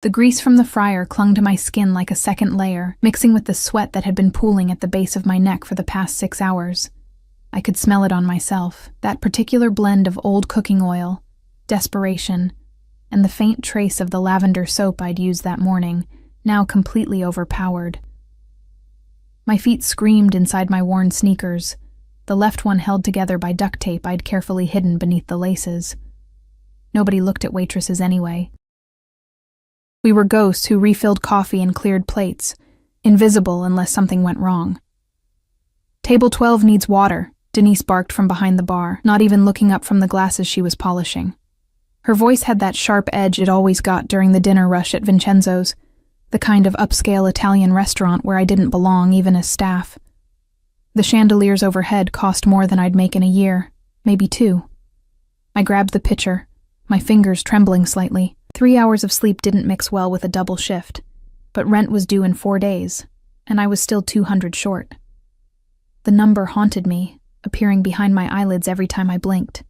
The grease from the fryer clung to my skin like a second layer, mixing with the sweat that had been pooling at the base of my neck for the past 6 hours. I could smell it on myself, that particular blend of old cooking oil, desperation, and the faint trace of the lavender soap I'd used that morning, now completely overpowered. My feet screamed inside my worn sneakers, the left one held together by duct tape I'd carefully hidden beneath the laces. Nobody looked at waitresses anyway. We were ghosts who refilled coffee and cleared plates, invisible unless something went wrong. "Table 12 needs water," Denise barked from behind the bar, not even looking up from the glasses she was polishing. Her voice had that sharp edge it always got during the dinner rush at Vincenzo's, the kind of upscale Italian restaurant where I didn't belong even as staff. The chandeliers overhead cost more than I'd make in a year, maybe 2. I grabbed the pitcher, my fingers trembling slightly. 3 hours of sleep didn't mix well with a double shift, but rent was due in 4 days, and I was still $200 short. The number haunted me, appearing behind my eyelids every time I blinked.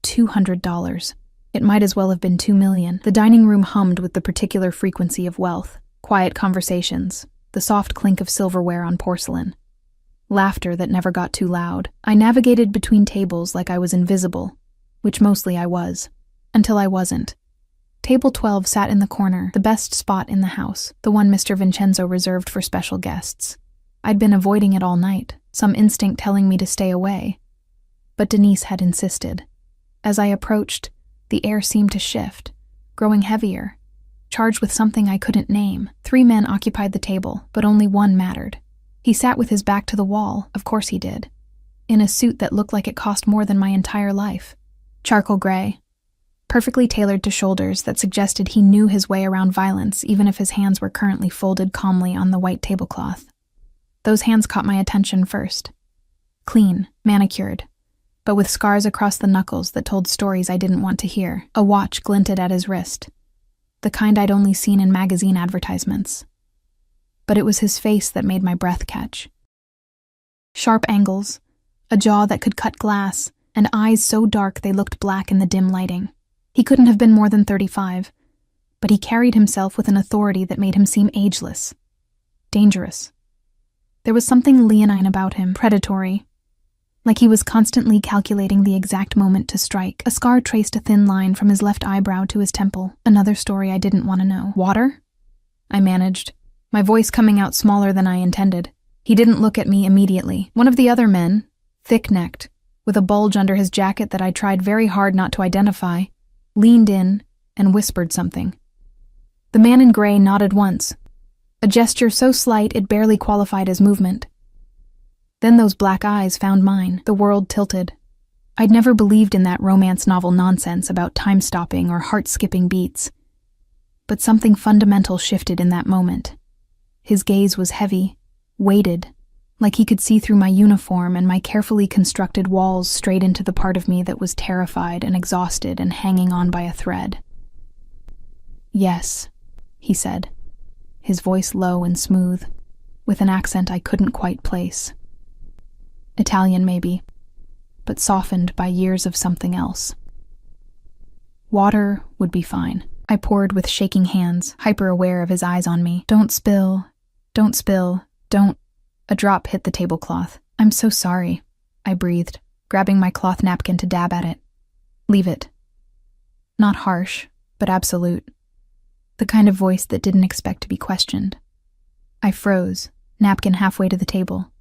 $200. It might as well have been $2 million. The dining room hummed with the particular frequency of wealth, quiet conversations, the soft clink of silverware on porcelain. Laughter that never got too loud. I navigated between tables like I was invisible, which mostly I was, until I wasn't. Table 12 sat in the corner, the best spot in the house, the one Mr. Vincenzo reserved for special guests. I'd been avoiding it all night, some instinct telling me to stay away. But Denise had insisted. As I approached, the air seemed to shift, growing heavier, charged with something I couldn't name. 3 men occupied the table, but only one mattered. He sat with his back to the wall, of course he did, in a suit that looked like it cost more than my entire life. Charcoal gray, perfectly tailored to shoulders that suggested he knew his way around violence even if his hands were currently folded calmly on the white tablecloth. Those hands caught my attention first. Clean, manicured, but with scars across the knuckles that told stories I didn't want to hear. A watch glinted at his wrist, the kind I'd only seen in magazine advertisements. But it was his face that made my breath catch. Sharp angles, a jaw that could cut glass, and eyes so dark they looked black in the dim lighting. He couldn't have been more than 35, but he carried himself with an authority that made him seem ageless. Dangerous. There was something leonine about him, predatory. Like he was constantly calculating the exact moment to strike. A scar traced a thin line from his left eyebrow to his temple. Another story I didn't want to know. "Water?" I managed, my voice coming out smaller than I intended. He didn't look at me immediately. One of the other men, thick-necked, with a bulge under his jacket that I tried very hard not to identify, leaned in and whispered something. The man in gray nodded once, a gesture so slight it barely qualified as movement. Then those black eyes found mine. The world tilted. I'd never believed in that romance novel nonsense about time-stopping or heart-skipping beats. But something fundamental shifted in that moment. His gaze was heavy, weighted, like he could see through my uniform and my carefully constructed walls straight into the part of me that was terrified and exhausted and hanging on by a thread. "Yes," he said, his voice low and smooth, with an accent I couldn't quite place. Italian maybe, but softened by years of something else. "Water would be fine," I poured with shaking hands, hyper-aware of his eyes on me. Don't spill, don't." A drop hit the tablecloth. "I'm so sorry," I breathed, grabbing my cloth napkin to dab at it. "Leave it." Not harsh, but absolute. The kind of voice that didn't expect to be questioned. I froze, napkin halfway to the table.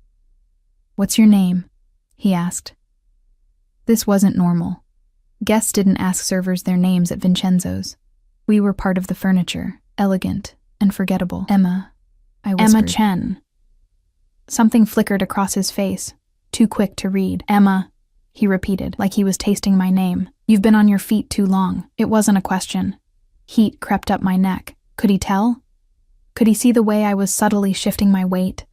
"What's your name?" he asked. This wasn't normal. Guests didn't ask servers their names at Vincenzo's. We were part of the furniture, elegant and forgettable. "Emma," I whispered. "Emma Chen." Something flickered across his face, too quick to read. "Emma," he repeated, like he was tasting my name. "You've been on your feet too long." It wasn't a question. Heat crept up my neck. Could he tell? Could he see the way I was subtly shifting my weight,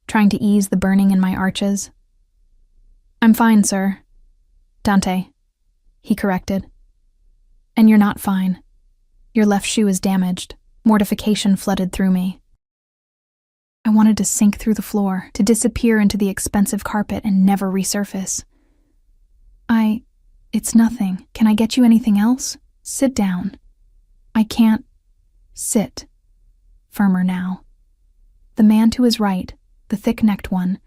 trying to ease the burning in my arches? "I'm fine, sir." "Dante," he corrected. "And you're not fine. Your left shoe is damaged." Mortification flooded through me. I wanted to sink through the floor, to disappear into the expensive carpet and never resurface. It's nothing. Can I get you anything else? Sit down." "I can't." Sit. Firmer now. The man to his right, the thick-necked one,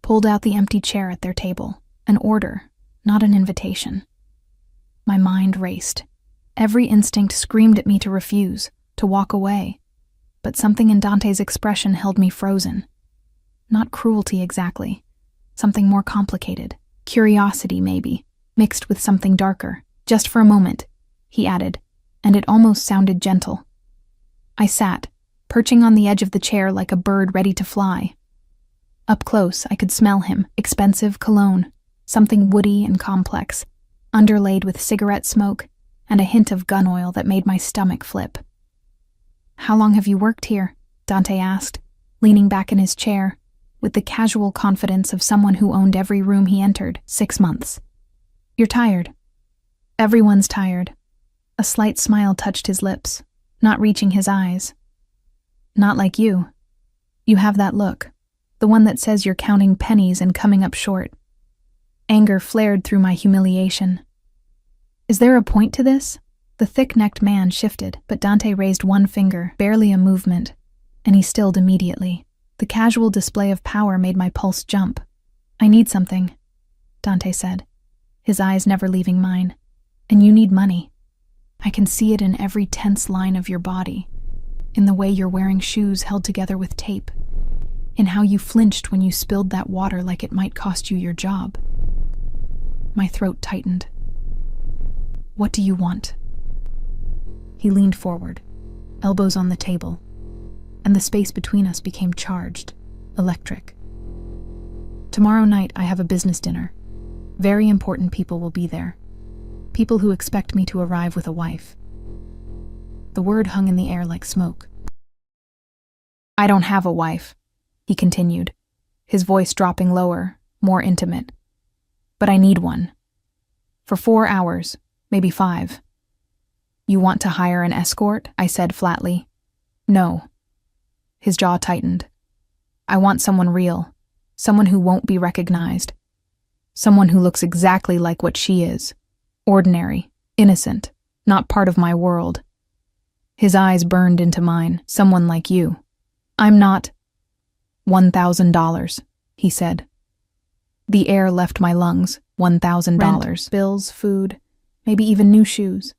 pulled out the empty chair at their table. An order, not an invitation. My mind raced. Every instinct screamed at me to refuse, to walk away. But something in Dante's expression held me frozen. Not cruelty exactly. Something more complicated. Curiosity, maybe, mixed with something darker. Just for a moment, he added, and it almost sounded gentle. I sat, perching on the edge of the chair like a bird ready to fly. Up close, I could smell him, expensive cologne, something woody and complex, underlaid with cigarette smoke and a hint of gun oil that made my stomach flip. "How long have you worked here?" Dante asked, leaning back in his chair, with the casual confidence of someone who owned every room he entered. 6 months. "You're tired." "Everyone's tired." A slight smile touched his lips, not reaching his eyes. "Not like you. You have that look, the one that says you're counting pennies and coming up short." Anger flared through my humiliation. "Is there a point to this?" The thick-necked man shifted, but Dante raised one finger, barely a movement, and he stilled immediately. The casual display of power made my pulse jump. "I need something," Dante said, his eyes never leaving mine. "And you need money. I can see it in every tense line of your body, in the way you're wearing shoes held together with tape, in how you flinched when you spilled that water like it might cost you your job." My throat tightened. "What do you want?" He leaned forward, elbows on the table, and the space between us became charged, electric. "Tomorrow night I have a business dinner. Very important people will be there. People who expect me to arrive with a wife." The word hung in the air like smoke. "I don't have a wife," he continued, his voice dropping lower, more intimate. "But I need one. For 4 hours, maybe 5. "You want to hire an escort?" I said flatly. "No." His jaw tightened. "I want someone real, someone who won't be recognized. Someone who looks exactly like what she is. Ordinary, innocent, not part of my world." His eyes burned into mine. "Someone like you." "I'm not." $1,000, he said. The air left my lungs. $1,000. Rent, bills, food, maybe even new shoes.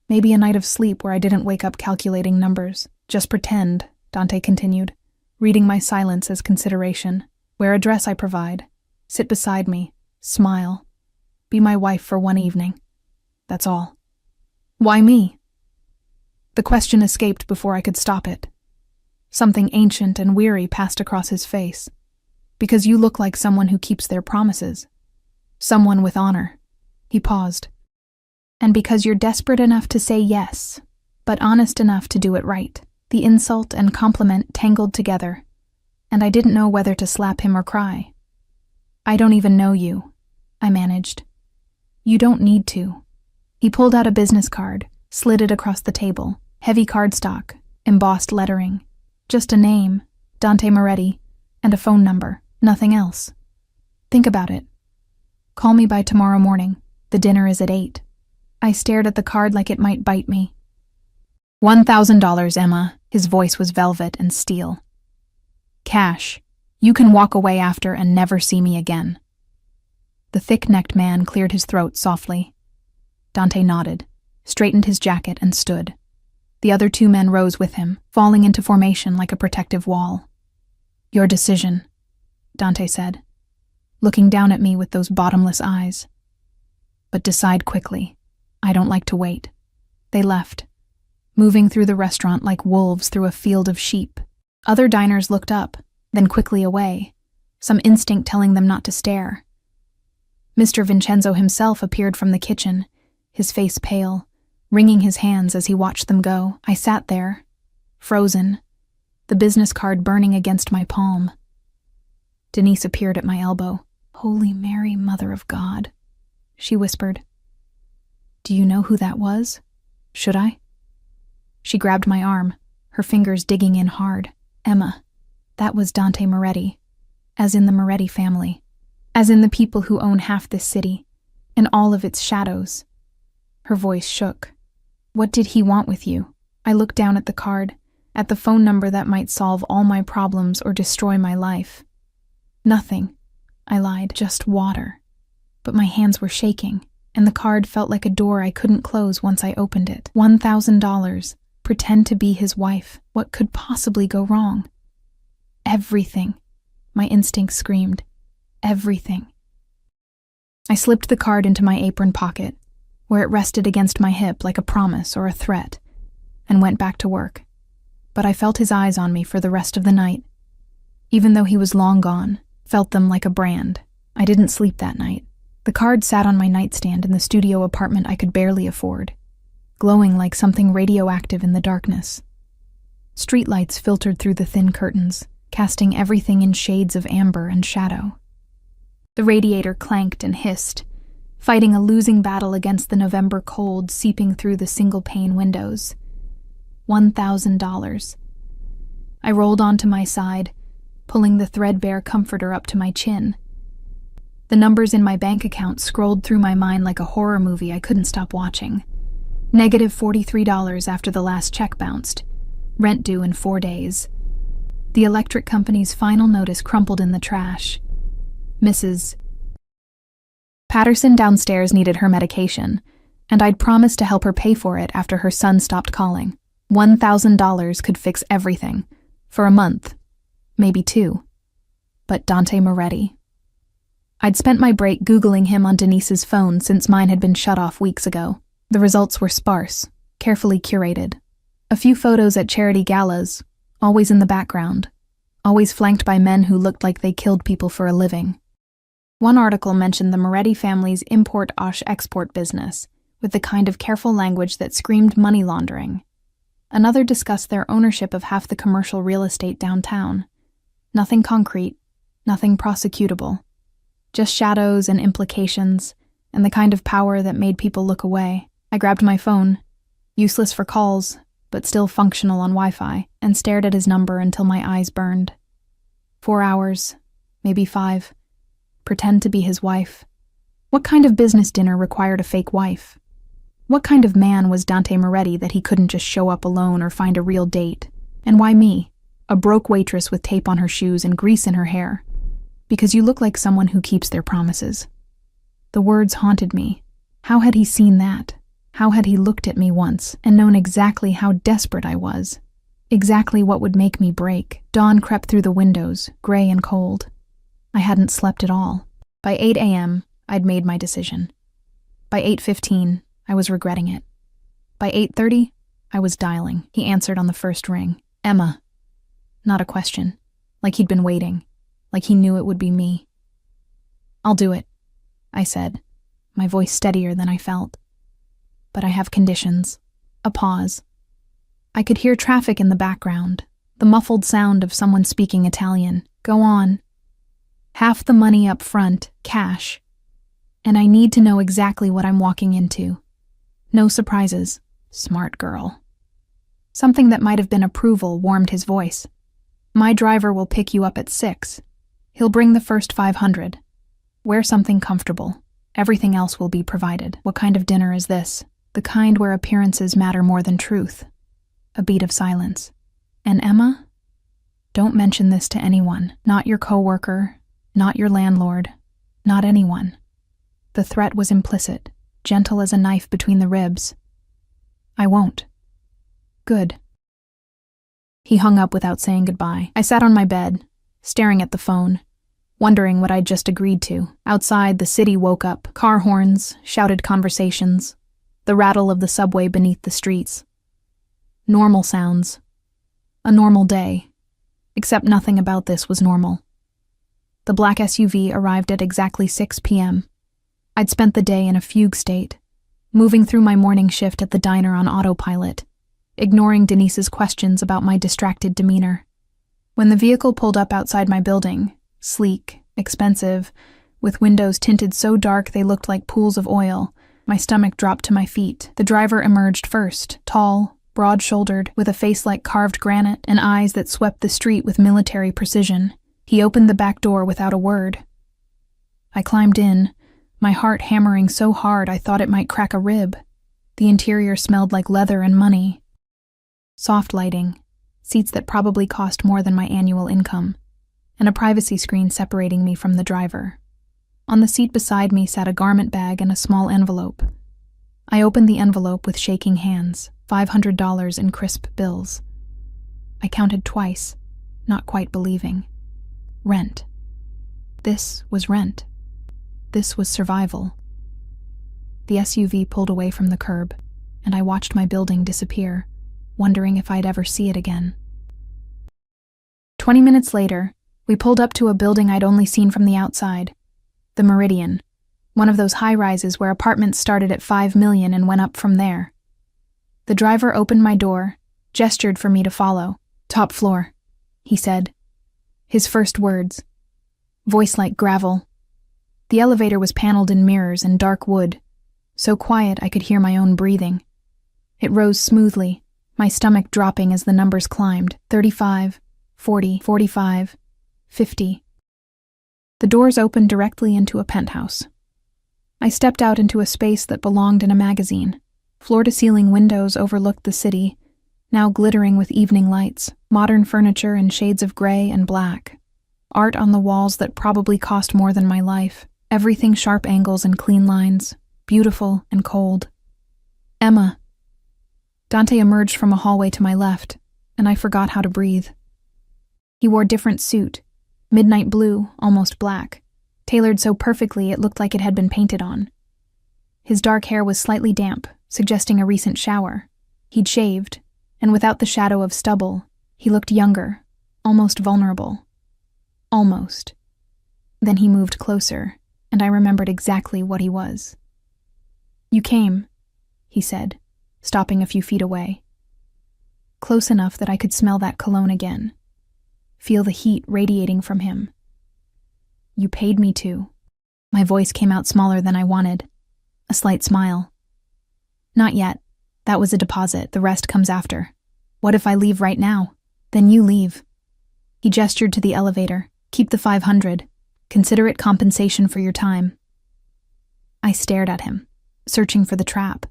Maybe a night of sleep where I didn't wake up calculating numbers. "Just pretend," Dante continued, reading my silence as consideration. "Wear a dress I provide. Sit beside me. Smile. Be my wife for 1 evening. That's all." "Why me?" The question escaped before I could stop it. Something ancient and weary passed across his face. "Because you look like someone who keeps their promises. Someone with honor." He paused. "And because you're desperate enough to say yes, but honest enough to do it right." The insult and compliment tangled together, and I didn't know whether to slap him or cry. "I don't even know you," I managed. "You don't need to." He pulled out a business card, slid it across the table. Heavy cardstock, embossed lettering. Just a name, Dante Moretti, and a phone number, nothing else. "Think about it. Call me by tomorrow morning. The dinner is at 8. I stared at the card like it might bite me. $1,000, Emma. His voice was velvet and steel. "Cash. You can walk away after and never see me again." The thick-necked man cleared his throat softly. Dante nodded, straightened his jacket, and stood. The other 2 men rose with him, falling into formation like a protective wall. "Your decision," Dante said, looking down at me with those bottomless eyes. "But decide quickly. I don't like to wait." They left, moving through the restaurant like wolves through a field of sheep. Other diners looked up, then quickly away, some instinct telling them not to stare. Mr. Vincenzo himself appeared from the kitchen, his face pale, wringing his hands as he watched them go. I sat there, frozen, the business card burning against my palm. Denise appeared at my elbow. "Holy Mary, Mother of God," she whispered. "Do you know who that was? Should I?" She grabbed my arm, her fingers digging in hard. "Emma, that was Dante Moretti, as in the Moretti family, as in the people who own half this city, and all of its shadows." Her voice shook. "What did he want with you?" I looked down at the card, at the phone number that might solve all my problems or destroy my life. Nothing, I lied, just water. But my hands were shaking, and the card felt like a door I couldn't close once I opened it. $1,000. Pretend to be his wife. What could possibly go wrong? Everything. My instincts screamed. Everything. I slipped the card into my apron pocket, where it rested against my hip like a promise or a threat, and went back to work. But I felt his eyes on me for the rest of the night. Even though he was long gone, felt them like a brand. I didn't sleep that night. The card sat on my nightstand in the studio apartment I could barely afford, glowing like something radioactive in the darkness. Streetlights filtered through the thin curtains, casting everything in shades of amber and shadow. The radiator clanked and hissed, fighting a losing battle against the November cold seeping through the single-pane windows. $1,000. I rolled onto my side, pulling the threadbare comforter up to my chin. The numbers in my bank account scrolled through my mind like a horror movie I couldn't stop watching. -$43 after the last check bounced. Rent due in 4 days. The electric company's final notice crumpled in the trash. Mrs. Patterson downstairs needed her medication, and I'd promised to help her pay for it after her son stopped calling. $1,000 could fix everything. For a month. Maybe 2. But Dante Moretti. I'd spent my break Googling him on Denise's phone since mine had been shut off weeks ago. The results were sparse, carefully curated. A few photos at charity galas, always in the background, always flanked by men who looked like they killed people for a living. One article mentioned the Moretti family's import-export business, with the kind of careful language that screamed money laundering. Another discussed their ownership of half the commercial real estate downtown. Nothing concrete, nothing prosecutable. Just shadows and implications, and the kind of power that made people look away. I grabbed my phone, useless for calls, but still functional on Wi-Fi, and stared at his number until my eyes burned. 4 hours, maybe 5. Pretend to be his wife. What kind of business dinner required a fake wife? What kind of man was Dante Moretti that he couldn't just show up alone or find a real date? And why me, a broke waitress with tape on her shoes and grease in her hair? Because you look like someone who keeps their promises. The words haunted me. How had he seen that? How had he looked at me once and known exactly how desperate I was? Exactly what would make me break? Dawn crept through the windows, gray and cold. I hadn't slept at all. By 8 a.m., I'd made my decision. By 8:15, I was regretting it. By 8:30, I was dialing. He answered on the first ring. Emma. Not a question. Like he'd been waiting. Like he knew it would be me. I'll do it, I said, my voice steadier than I felt. But I have conditions. A pause. I could hear traffic in the background, the muffled sound of someone speaking Italian. Go on. Half the money up front, cash. And I need to know exactly what I'm walking into. No surprises. Smart girl. Something that might have been approval warmed his voice. My driver will pick you up at 6. He'll bring the first 500. Wear something comfortable. Everything else will be provided. What kind of dinner is this? The kind where appearances matter more than truth. A beat of silence. And Emma? Don't mention this to anyone. Not your coworker, not your landlord, not anyone. The threat was implicit, gentle as a knife between the ribs. I won't. Good. He hung up without saying goodbye. I sat on my bed, staring at the phone, wondering what I'd just agreed to. Outside, the city woke up. Car horns, shouted conversations, the rattle of the subway beneath the streets. Normal sounds. A normal day. Except nothing about this was normal. The black SUV arrived at exactly 6 p.m. I'd spent the day in a fugue state, moving through my morning shift at the diner on autopilot, ignoring Denise's questions about my distracted demeanor. When the vehicle pulled up outside my building, sleek, expensive, with windows tinted so dark they looked like pools of oil, my stomach dropped to my feet. The driver emerged first, tall, broad-shouldered, with a face like carved granite and eyes that swept the street with military precision. He opened the back door without a word. I climbed in, my heart hammering so hard I thought it might crack a rib. The interior smelled like leather and money. Soft lighting, seats that probably cost more than my annual income, and a privacy screen separating me from the driver. On the seat beside me sat a garment bag and a small envelope. I opened the envelope with shaking hands, $500 in crisp bills. I counted twice, not quite believing. Rent. This was rent. This was survival. The SUV pulled away from the curb, and I watched my building disappear, wondering if I'd ever see it again. 20 minutes later, we pulled up to a building I'd only seen from the outside. The Meridian, one of those high-rises where apartments started at $5 million and went up from there. The driver opened my door, gestured for me to follow. "Top floor," he said. His first words. Voice like gravel. The elevator was paneled in mirrors and dark wood, so quiet I could hear my own breathing. It rose smoothly, my stomach dropping as the numbers climbed. 35, 40, 45, 50. The doors opened directly into a penthouse. I stepped out into a space that belonged in a magazine. Floor-to-ceiling windows overlooked the city, now glittering with evening lights, modern furniture in shades of gray and black. Art on the walls that probably cost more than my life. Everything sharp angles and clean lines, beautiful and cold. "Emma." Dante emerged from a hallway to my left, and I forgot how to breathe. He wore different suit, midnight blue, almost black, tailored so perfectly it looked like it had been painted on. His dark hair was slightly damp, suggesting a recent shower. He'd shaved, and without the shadow of stubble, he looked younger, almost vulnerable. Almost. Then he moved closer, and I remembered exactly what he was. "You came," he said, stopping a few feet away. Close enough that I could smell that cologne again, feel the heat radiating from him. "You paid me to." My voice came out smaller than I wanted. A slight smile. "Not yet. That was a deposit. The rest comes after. What if I leave right now? Then you leave." He gestured to the elevator. "Keep the 500. Consider it compensation for your time." I stared at him, searching for the trap.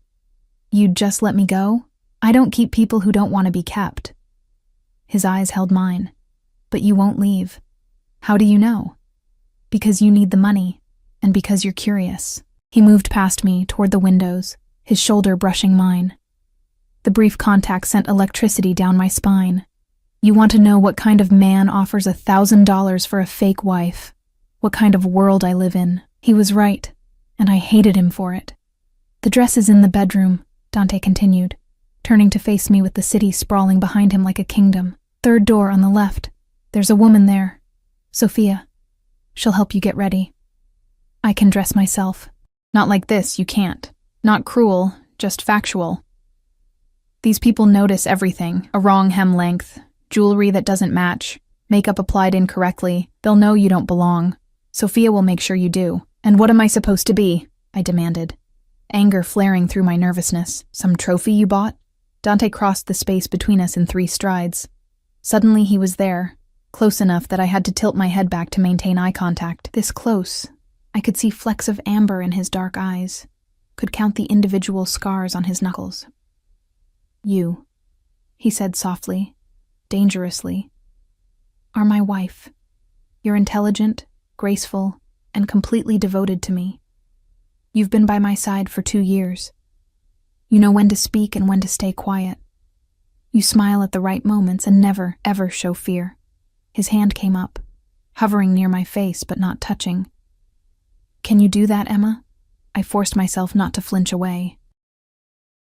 "You'd just let me go? I don't keep people who don't want to be kept." His eyes held mine. "But you won't leave. How do you know?" "Because you need the money, and because you're curious." He moved past me, toward the windows, his shoulder brushing mine. The brief contact sent electricity down my spine. "You want to know what kind of man offers $1,000 for a fake wife? What kind of world I live in?" He was right, and I hated him for it. "The dress is in the bedroom," Dante continued, turning to face me with the city sprawling behind him like a kingdom. "Third door on the left. There's a woman there. Sophia. She'll help you get ready." "I can dress myself." "Not like this, you can't. Not cruel, just factual. These people notice everything, a wrong hem length, jewelry that doesn't match, makeup applied incorrectly. They'll know you don't belong. Sophia will make sure you do." "And what am I supposed to be?" I demanded, anger flaring through my nervousness. "Some trophy you bought?" Dante crossed the space between us in 3 strides. Suddenly he was there, close enough that I had to tilt my head back to maintain eye contact. This close, I could see flecks of amber in his dark eyes, could count the individual scars on his knuckles. "You," he said softly, dangerously, "are my wife. You're intelligent, graceful, and completely devoted to me. You've been by my side for 2 years. You know when to speak and when to stay quiet. You smile at the right moments and never, ever show fear." His hand came up, hovering near my face but not touching. "Can you do that, Emma?" I forced myself not to flinch away.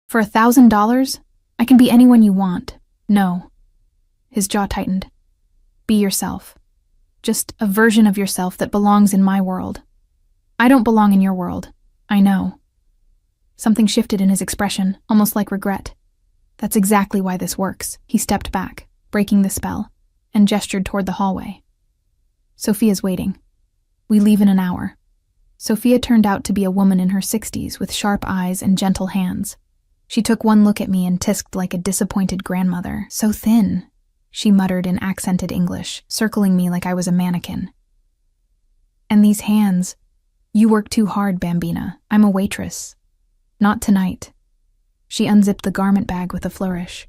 "For $1,000? I can be anyone you want." "No." His jaw tightened. "Be yourself. Just a version of yourself that belongs in my world. I don't belong in your world. I know." Something shifted in his expression, almost like regret. "That's exactly why this works." He stepped back, breaking the spell, and gestured toward the hallway. "Sophia's waiting. We leave in an hour." Sophia turned out to be a woman in her 60s with sharp eyes and gentle hands. She took one look at me and tisked like a disappointed grandmother. "So thin," she muttered in accented English, circling me like I was a mannequin. "And these hands. You work too hard, Bambina. I'm a waitress. Not tonight." She unzipped the garment bag with a flourish.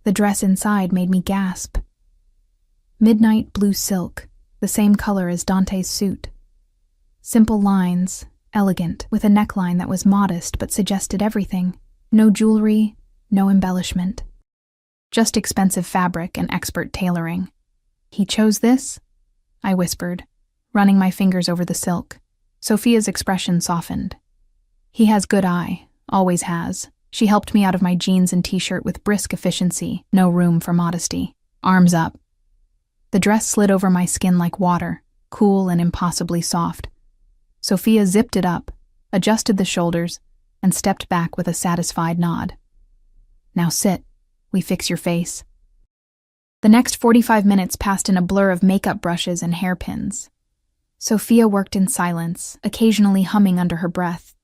The dress inside made me gasp. Midnight blue silk, the same color as Dante's suit. Simple lines, elegant, with a neckline that was modest but suggested everything. No jewelry, no embellishment. Just expensive fabric and expert tailoring. "He chose this?" I whispered, running my fingers over the silk. Sophia's expression softened. "He has good eye, always has." She helped me out of my jeans and t-shirt with brisk efficiency, no room for modesty. Arms up. The dress slid over my skin like water, cool and impossibly soft. Sophia zipped it up, adjusted the shoulders, and stepped back with a satisfied nod. "Now sit. We fix your face." The next 45 minutes passed in a blur of makeup brushes and hairpins. Sophia worked in silence, occasionally humming under her breath.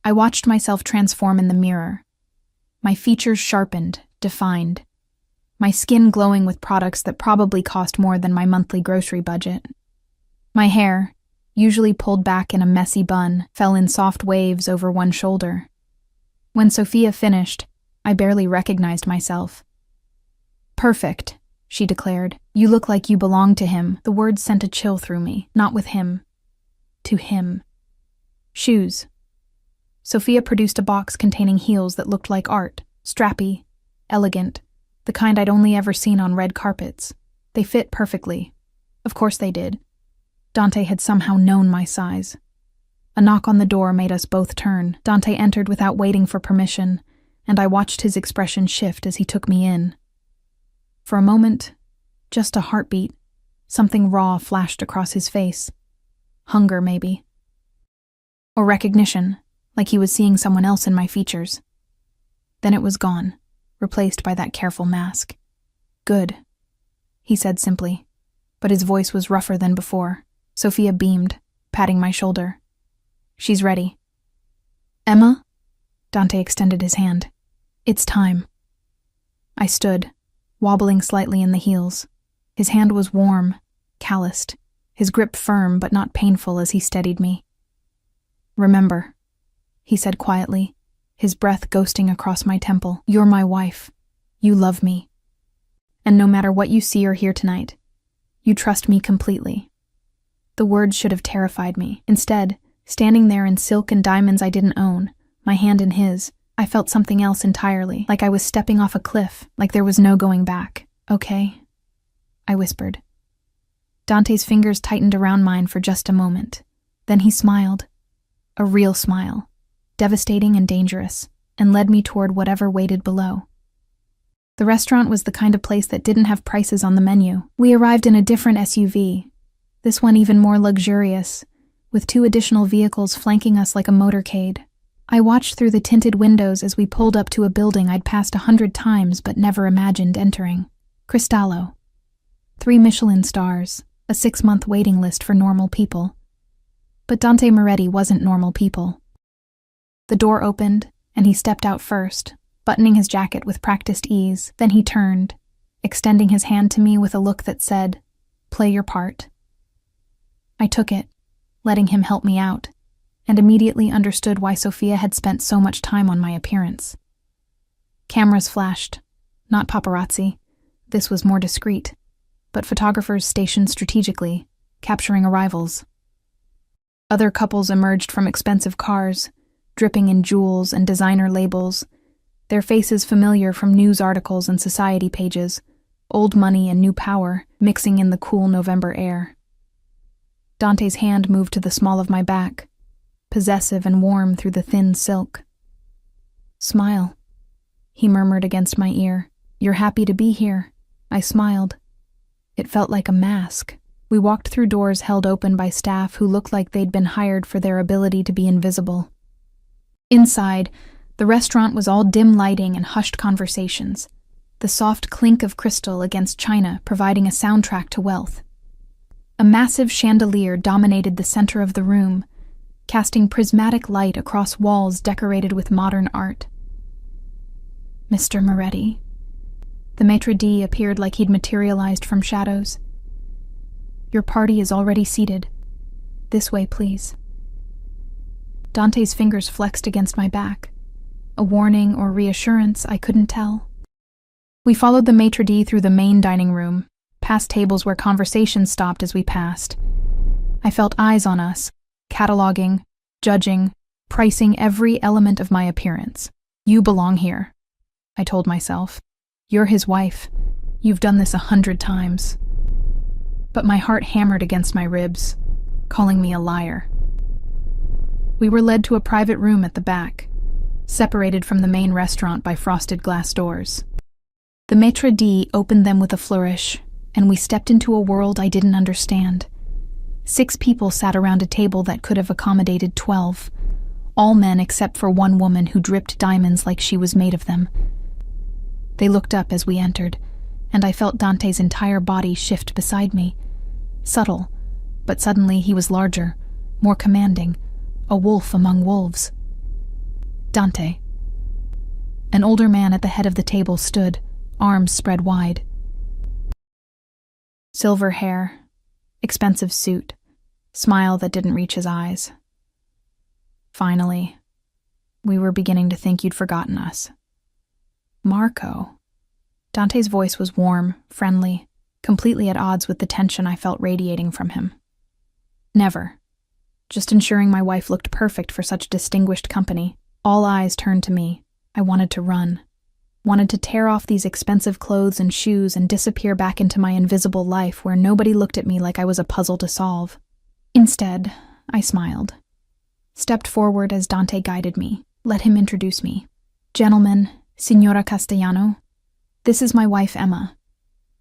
I watched myself transform in the mirror. My features sharpened, defined. My skin glowing with products that probably cost more than my monthly grocery budget. My hair, usually pulled back in a messy bun, fell in soft waves over one shoulder. When Sophia finished, I barely recognized myself. "Perfect," she declared. "You look like you belong to him." The words sent a chill through me. Not with him. To him. Shoes. Sophia produced a box containing heels that looked like art, strappy, elegant, the kind I'd only ever seen on red carpets. They fit perfectly. Of course they did. Dante had somehow known my size. A knock on the door made us both turn. Dante entered without waiting for permission, and I watched his expression shift as he took me in. For a moment, just a heartbeat, something raw flashed across his face. Hunger, maybe. Or recognition, like he was seeing someone else in my features. Then it was gone, replaced by that careful mask. "Good," he said simply, but his voice was rougher than before. Sophia beamed, patting my shoulder. "She's ready." "Emma?" Dante extended his hand. "It's time." I stood, wobbling slightly in the heels. His hand was warm, calloused, his grip firm but not painful as he steadied me. "Remember," he said quietly, his breath ghosting across my temple. "You're my wife. You love me. And no matter what you see or hear tonight, you trust me completely." The words should have terrified me. Instead, standing there in silk and diamonds I didn't own, my hand in his, I felt something else entirely, like I was stepping off a cliff, like there was no going back. "Okay," I whispered. Dante's fingers tightened around mine for just a moment. Then he smiled. A real smile, devastating and dangerous, and led me toward whatever waited below. The restaurant was the kind of place that didn't have prices on the menu. We arrived in a different SUV, this one even more luxurious, with 2 additional vehicles flanking us like a motorcade. I watched through the tinted windows as we pulled up to a building I'd passed 100 times but never imagined entering. Cristallo. 3 Michelin stars, a 6-month waiting list for normal people. But Dante Moretti wasn't normal people. The door opened, and he stepped out first, buttoning his jacket with practiced ease. Then he turned, extending his hand to me with a look that said, "Play your part." I took it, letting him help me out, and immediately understood why Sophia had spent so much time on my appearance. Cameras flashed, not paparazzi. This was more discreet, but photographers stationed strategically, capturing arrivals. Other couples emerged from expensive cars, dripping in jewels and designer labels, their faces familiar from news articles and society pages, old money and new power mixing in the cool November air. Dante's hand moved to the small of my back, possessive and warm through the thin silk. "Smile," he murmured against my ear. "You're happy to be here." I smiled. It felt like a mask. We walked through doors held open by staff who looked like they'd been hired for their ability to be invisible. Inside, the restaurant was all dim lighting and hushed conversations, the soft clink of crystal against china providing a soundtrack to wealth. A massive chandelier dominated the center of the room, casting prismatic light across walls decorated with modern art. "Mr. Moretti." The maitre d' appeared like he'd materialized from shadows. "Your party is already seated. This way, please." Dante's fingers flexed against my back. A warning or reassurance, I couldn't tell. We followed the maitre d' through the main dining room, past tables where conversation stopped as we passed. I felt eyes on us, cataloging, judging, pricing every element of my appearance. You belong here, I told myself. You're his wife. You've done this 100 times. But my heart hammered against my ribs, calling me a liar. We were led to a private room at the back, separated from the main restaurant by frosted glass doors. The maitre d' opened them with a flourish, and we stepped into a world I didn't understand. 6 people sat around a table that could have accommodated 12, all men except for one woman who dripped diamonds like she was made of them. They looked up as we entered, and I felt Dante's entire body shift beside me. Subtle, but suddenly he was larger, more commanding, a wolf among wolves. Dante. An older man at the head of the table stood, arms spread wide. Silver hair, expensive suit, smile that didn't reach his eyes. Finally, we were beginning to think you'd forgotten us. Marco. Dante's voice was warm, friendly, completely at odds with the tension I felt radiating from him. Never. Just ensuring my wife looked perfect for such distinguished company. All eyes turned to me. I wanted to run. Wanted to tear off these expensive clothes and shoes and disappear back into my invisible life where nobody looked at me like I was a puzzle to solve. Instead, I smiled. Stepped forward as Dante guided me. Let him introduce me. Gentlemen, Signora Castellano. This is my wife, Emma.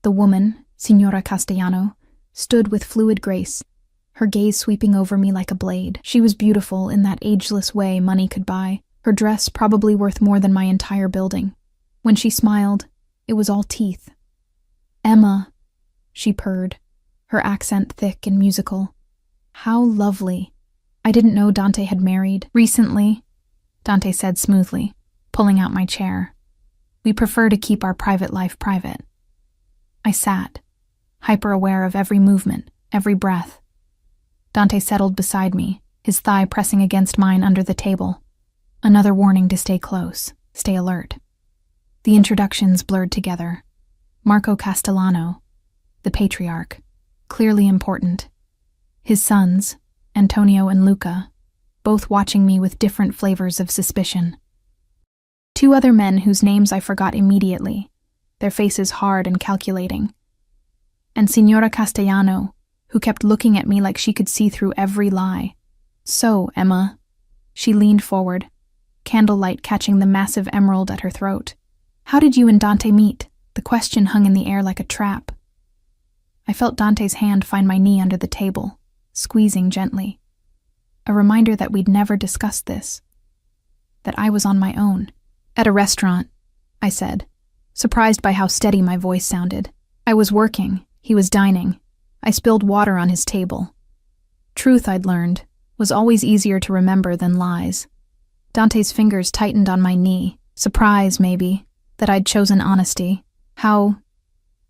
The woman, Signora Castellano, stood with fluid grace, her gaze sweeping over me like a blade. She was beautiful in that ageless way money could buy, her dress probably worth more than my entire building. When she smiled, it was all teeth. Emma, she purred, her accent thick and musical. How lovely. I didn't know Dante had married. Recently, Dante said smoothly, pulling out my chair. We prefer to keep our private life private. I sat, hyper-aware of every movement, every breath. Dante settled beside me, his thigh pressing against mine under the table. Another warning to stay close, stay alert. The introductions blurred together. Marco Castellano, the patriarch, clearly important. His sons, Antonio and Luca, both watching me with different flavors of suspicion. 2 other men whose names I forgot immediately, their faces hard and calculating. And Signora Castellano, who kept looking at me like she could see through every lie. So, Emma. She leaned forward, candlelight catching the massive emerald at her throat. How did you and Dante meet? The question hung in the air like a trap. I felt Dante's hand find my knee under the table, squeezing gently. A reminder that we'd never discussed this. That I was on my own. At a restaurant, I said, surprised by how steady my voice sounded. I was working, he was dining. I spilled water on his table. Truth, I'd learned, was always easier to remember than lies. Dante's fingers tightened on my knee, surprise, maybe, that I'd chosen honesty. How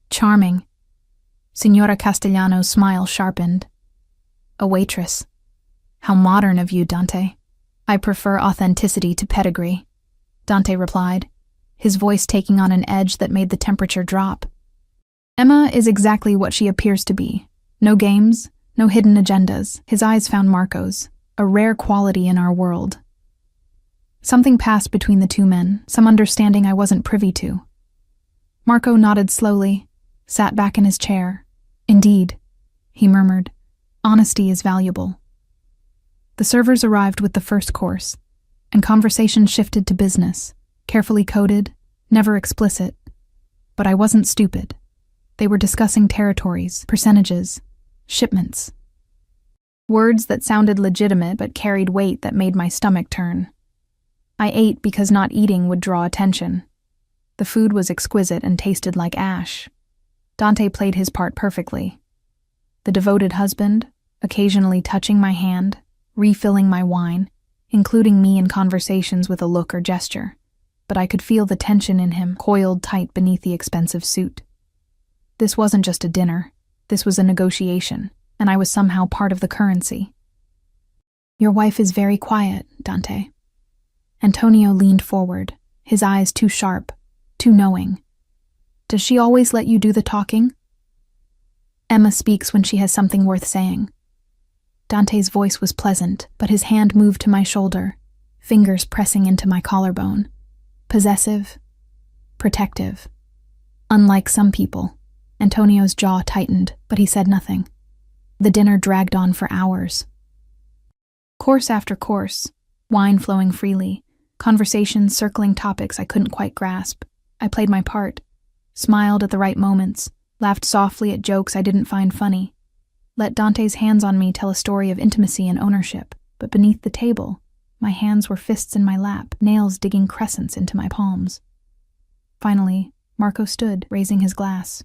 charming. Signora Castellano's smile sharpened. A waitress. How modern of you, Dante. I prefer authenticity to pedigree, Dante replied, his voice taking on an edge that made the temperature drop. Emma is exactly what she appears to be. No games, no hidden agendas. His eyes found Marco's, a rare quality in our world. Something passed between the 2 men, some understanding I wasn't privy to. Marco nodded slowly, sat back in his chair. Indeed, he murmured, honesty is valuable. The servers arrived with the first course, and conversation shifted to business, carefully coded, never explicit. But I wasn't stupid. They were discussing territories, percentages, shipments. Words that sounded legitimate but carried weight that made my stomach turn. I ate because not eating would draw attention. The food was exquisite and tasted like ash. Dante played his part perfectly. The devoted husband, occasionally touching my hand, refilling my wine, including me in conversations with a look or gesture. But I could feel the tension in him, coiled tight beneath the expensive suit. This wasn't just a dinner. This was a negotiation, and I was somehow part of the currency. Your wife is very quiet, Dante. Antonio leaned forward, his eyes too sharp, too knowing. Does she always let you do the talking? Emma speaks when she has something worth saying. Dante's voice was pleasant, but his hand moved to my shoulder, fingers pressing into my collarbone. Possessive, protective. Unlike some people, Antonio's jaw tightened, but he said nothing. The dinner dragged on for hours. Course after course, wine flowing freely, conversations circling topics I couldn't quite grasp. I played my part, smiled at the right moments, laughed softly at jokes I didn't find funny. Let Dante's hands on me tell a story of intimacy and ownership, but beneath the table, my hands were fists in my lap, nails digging crescents into my palms. Finally, Marco stood, raising his glass.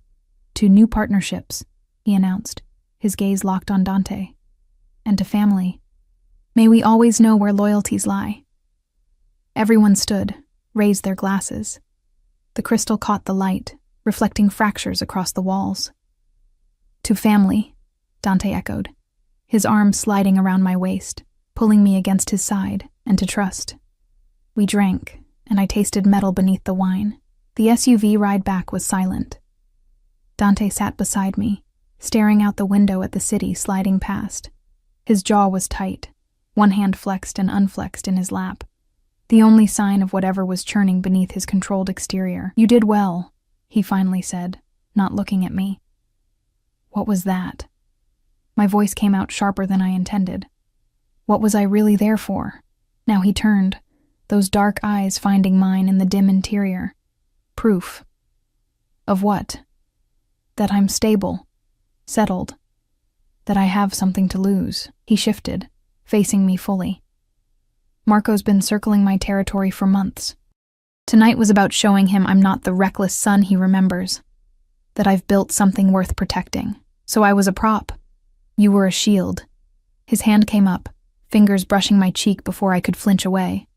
To new partnerships, he announced, his gaze locked on Dante. And to family. May we always know where loyalties lie. Everyone stood, raised their glasses. The crystal caught the light, reflecting fractures across the walls. To family, Dante echoed, his arm sliding around my waist, pulling me against his side, and to trust. We drank, and I tasted metal beneath the wine. The SUV ride back was silent. Dante sat beside me, staring out the window at the city sliding past. His jaw was tight, one hand flexed and unflexed in his lap, the only sign of whatever was churning beneath his controlled exterior. You did well, he finally said, not looking at me. What was that? My voice came out sharper than I intended. What was I really there for? Now he turned, those dark eyes finding mine in the dim interior. Proof. Of what? That I'm stable, settled, that I have something to lose. He shifted, facing me fully. Marco's been circling my territory for months. Tonight was about showing him I'm not the reckless son he remembers, that I've built something worth protecting. So I was a prop. You were a shield. His hand came up, fingers brushing my cheek before I could flinch away.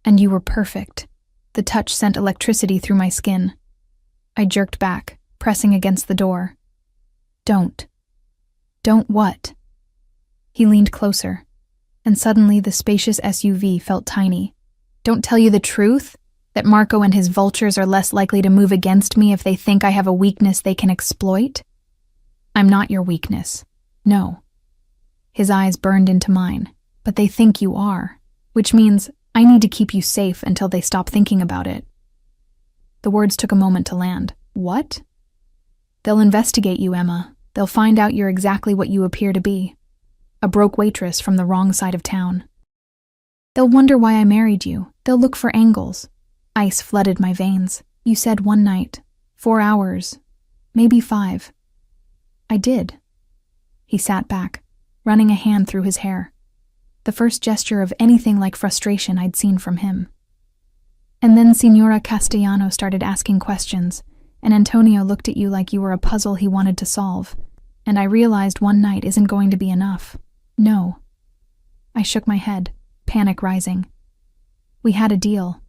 And you were perfect. The touch sent electricity through my skin. I jerked back, pressing against the door. Don't. Don't what? He leaned closer, and suddenly the spacious SUV felt tiny. Don't tell you the truth? That Marco and his vultures are less likely to move against me if they think I have a weakness they can exploit? I'm not your weakness. No. His eyes burned into mine, but they think you are, which means I need to keep you safe until they stop thinking about it. The words took a moment to land. What? They'll investigate you, Emma. They'll find out you're exactly what you appear to be. A broke waitress from the wrong side of town. They'll wonder why I married you. They'll look for angles. Ice flooded my veins. You said one night, 4 hours, maybe 5. I did. He sat back, running a hand through his hair. The first gesture of anything like frustration I'd seen from him. And then Signora Castellano started asking questions, and Antonio looked at you like you were a puzzle he wanted to solve, and I realized one night isn't going to be enough. No. I shook my head, panic rising. We had a deal.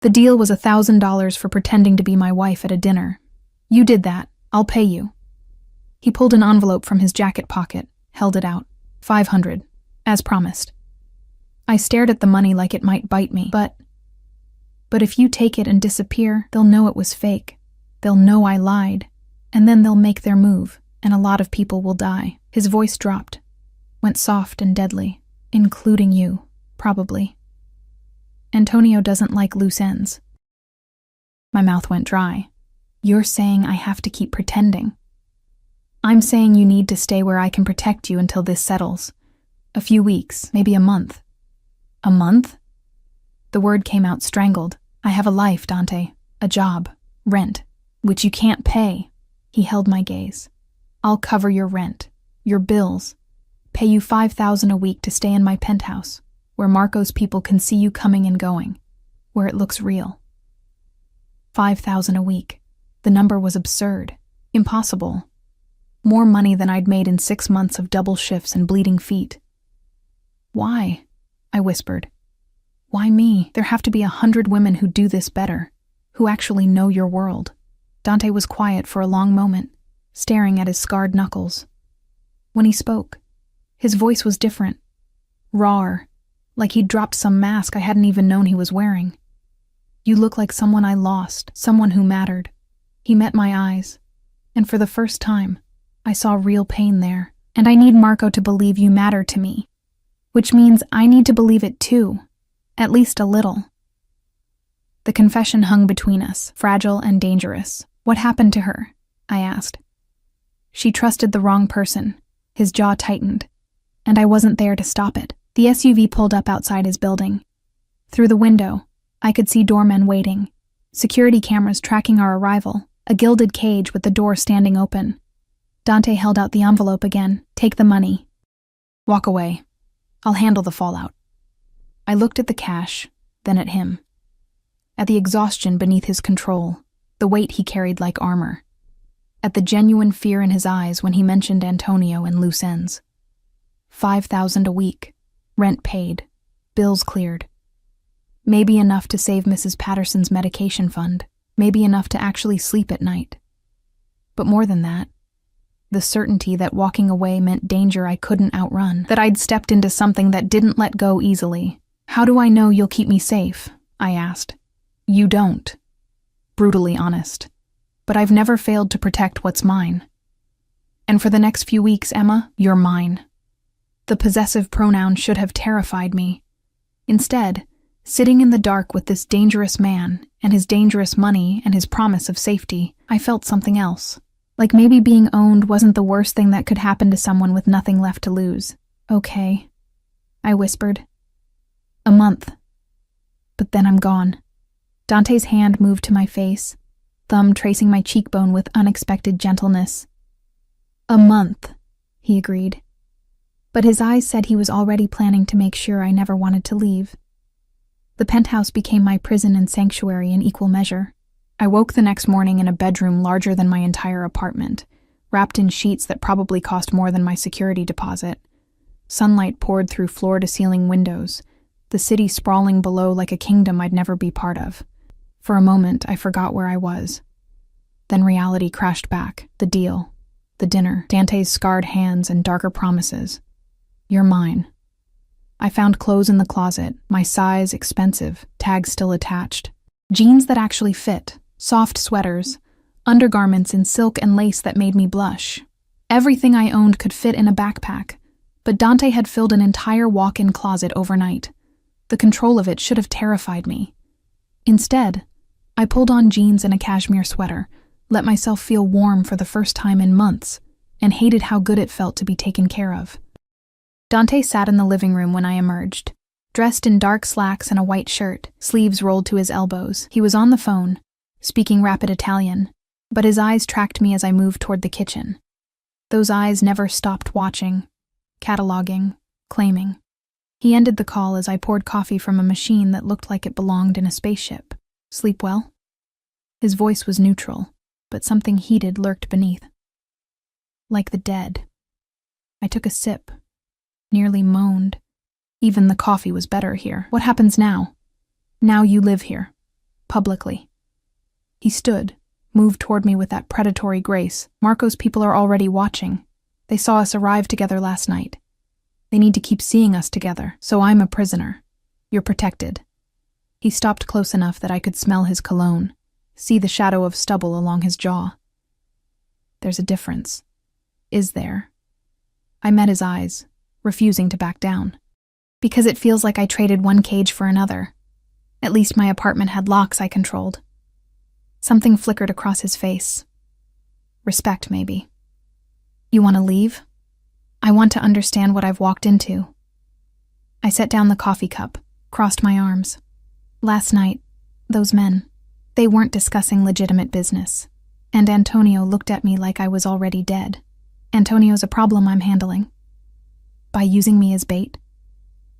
The deal was $1,000 for pretending to be my wife at a dinner. You did that. I'll pay you. He pulled an envelope from his jacket pocket, held it out. 500, as promised. I stared at the money like it might bite me, but if you take it and disappear, they'll know it was fake. They'll know I lied, and then they'll make their move, and a lot of people will die. His voice dropped, went soft and deadly, including you, probably. Antonio doesn't like loose ends. My mouth went dry. You're saying I have to keep pretending. I'm saying you need to stay where I can protect you until this settles. A few weeks, maybe a month. A month? The word came out strangled. I have a life, Dante. A job. Rent. Which you can't pay. He held my gaze. I'll cover your rent. Your bills. Pay you $5,000 a week to stay in my penthouse, where Marco's people can see you coming and going, where it looks real. $5,000 a week. The number was absurd. Impossible. More money than I'd made in 6 months of double shifts and bleeding feet. Why? I whispered. Why me? There have to be 100 women who do this better, who actually know your world. Dante was quiet for a long moment, staring at his scarred knuckles. When he spoke, his voice was different, rawer, like he'd dropped some mask I hadn't even known he was wearing. You look like someone I lost, someone who mattered. He met my eyes, and for the first time, I saw real pain there. And I need Marco to believe you matter to me, which means I need to believe it too, at least a little. The confession hung between us, fragile and dangerous. What happened to her? I asked. She trusted the wrong person. His jaw tightened, and I wasn't there to stop it. The SUV pulled up outside his building. Through the window, I could see doormen waiting, security cameras tracking our arrival, a gilded cage with the door standing open. Dante held out the envelope again. Take the money. Walk away. I'll handle the fallout. I looked at the cash, then at him. At the exhaustion beneath his control, the weight he carried like armor. At the genuine fear in his eyes when he mentioned Antonio and loose ends. 5,000 a week, rent paid, bills cleared. Maybe enough to save Mrs. Patterson's medication fund, maybe enough to actually sleep at night. But more than that, the certainty that walking away meant danger I couldn't outrun, that I'd stepped into something that didn't let go easily. How do I know you'll keep me safe? I asked. You don't. Brutally honest. But I've never failed to protect what's mine. And for the next few weeks, Emma, you're mine. The possessive pronoun should have terrified me. Instead, sitting in the dark with this dangerous man and his dangerous money and his promise of safety, I felt something else. Like maybe being owned wasn't the worst thing that could happen to someone with nothing left to lose. Okay, I whispered. A month. But then I'm gone. Dante's hand moved to my face, thumb tracing my cheekbone with unexpected gentleness. A month, he agreed. But his eyes said he was already planning to make sure I never wanted to leave. The penthouse became my prison and sanctuary in equal measure. I woke the next morning in a bedroom larger than my entire apartment, wrapped in sheets that probably cost more than my security deposit. Sunlight poured through floor-to-ceiling windows, the city sprawling below like a kingdom I'd never be part of. For a moment, I forgot where I was. Then reality crashed back. The deal. The dinner. Dante's scarred hands and darker promises. You're mine. I found clothes in the closet, my size expensive, tags still attached. Jeans that actually fit. Soft sweaters, undergarments in silk and lace that made me blush. Everything I owned could fit in a backpack, but Dante had filled an entire walk-in closet overnight. The control of it should have terrified me. Instead, I pulled on jeans and a cashmere sweater, let myself feel warm for the first time in months, and hated how good it felt to be taken care of. Dante sat in the living room when I emerged, dressed in dark slacks and a white shirt, sleeves rolled to his elbows. He was on the phone, speaking rapid Italian, but his eyes tracked me as I moved toward the kitchen. Those eyes never stopped watching, cataloging, claiming. He ended the call as I poured coffee from a machine that looked like it belonged in a spaceship. Sleep well? His voice was neutral, but something heated lurked beneath. Like the dead. I took a sip, nearly moaned. Even the coffee was better here. What happens now? Now you live here. Publicly. He stood, moved toward me with that predatory grace. Marco's people are already watching. They saw us arrive together last night. They need to keep seeing us together, so I'm a prisoner. You're protected. He stopped close enough that I could smell his cologne, see the shadow of stubble along his jaw. There's a difference. Is there? I met his eyes, refusing to back down. Because it feels like I traded one cage for another. At least my apartment had locks I controlled. Something flickered across his face. Respect, maybe. You want to leave? I want to understand what I've walked into. I set down the coffee cup, crossed my arms. Last night, those men, they weren't discussing legitimate business. And Antonio looked at me like I was already dead. Antonio's a problem I'm handling. By using me as bait.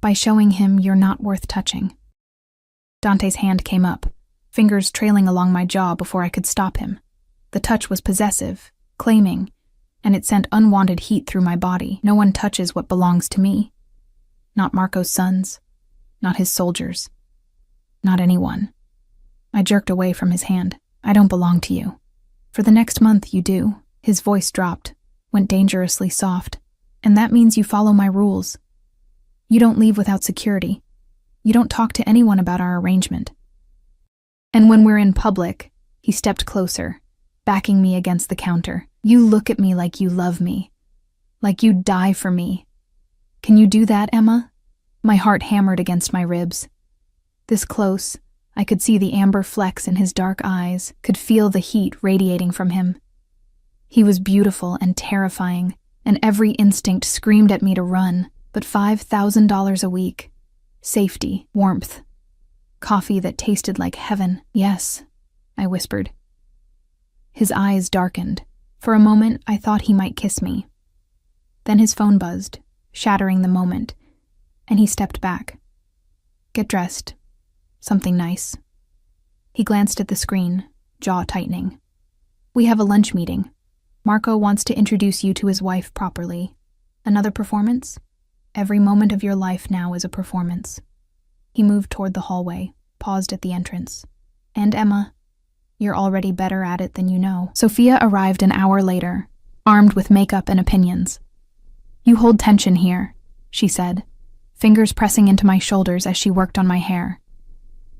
By showing him you're not worth touching. Dante's hand came up, fingers trailing along my jaw before I could stop him. The touch was possessive, claiming, and it sent unwanted heat through my body. No one touches what belongs to me. Not Marco's sons. Not his soldiers. Not anyone. I jerked away from his hand. I don't belong to you. For the next month you do. His voice dropped, went dangerously soft. And that means you follow my rules. You don't leave without security. You don't talk to anyone about our arrangement. And when we're in public, he stepped closer, backing me against the counter. You look at me like you love me, like you'd die for me. Can you do that, Emma? My heart hammered against my ribs. This close, I could see the amber flecks in his dark eyes, could feel the heat radiating from him. He was beautiful and terrifying, and every instinct screamed at me to run, but $5,000 a week. Safety, warmth, coffee that tasted like heaven. Yes, I whispered. His eyes darkened. For a moment, I thought he might kiss me. Then his phone buzzed, shattering the moment, and he stepped back. Get dressed. Something nice. He glanced at the screen, jaw tightening. We have a lunch meeting. Marco wants to introduce you to his wife properly. Another performance? Every moment of your life now is a performance. He moved toward the hallway, paused at the entrance. And Emma, you're already better at it than you know. Sophia arrived an hour later, armed with makeup and opinions. You hold tension here, she said, fingers pressing into my shoulders as she worked on my hair.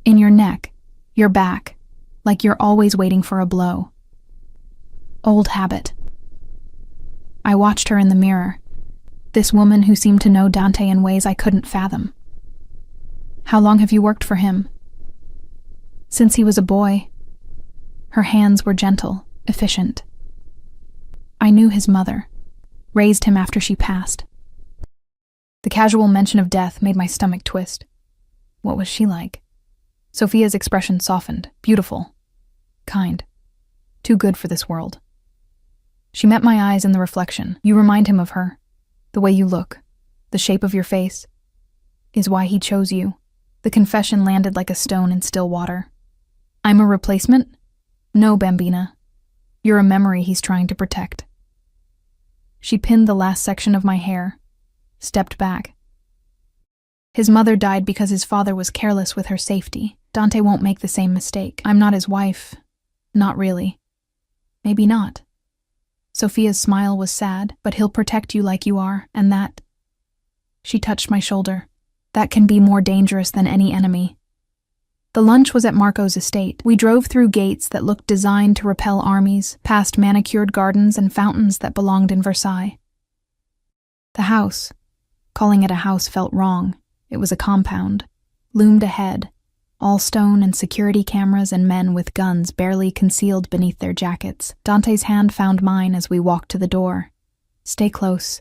In your neck, your back, like you're always waiting for a blow. Old habit. I watched her in the mirror, this woman who seemed to know Dante in ways I couldn't fathom. How long have you worked for him? Since he was a boy. Her hands were gentle, efficient. I knew his mother, raised him after she passed. The casual mention of death made my stomach twist. What was she like? Sophia's expression softened, beautiful, kind, too good for this world. She met my eyes in the reflection. You remind him of her. The way you look, the shape of your face, is why he chose you. The confession landed like a stone in still water. I'm a replacement? No, Bambina. You're a memory he's trying to protect. She pinned the last section of my hair, stepped back. His mother died because his father was careless with her safety. Dante won't make the same mistake. I'm not his wife. Not really. Maybe not. Sophia's smile was sad, but he'll protect you like you are, and that... She touched my shoulder. That can be more dangerous than any enemy. The lunch was at Marco's estate. We drove through gates that looked designed to repel armies, past manicured gardens and fountains that belonged in Versailles. The house, calling it a house felt wrong. It was a compound, loomed ahead, all stone and security cameras and men with guns barely concealed beneath their jackets. Dante's hand found mine as we walked to the door. Stay close.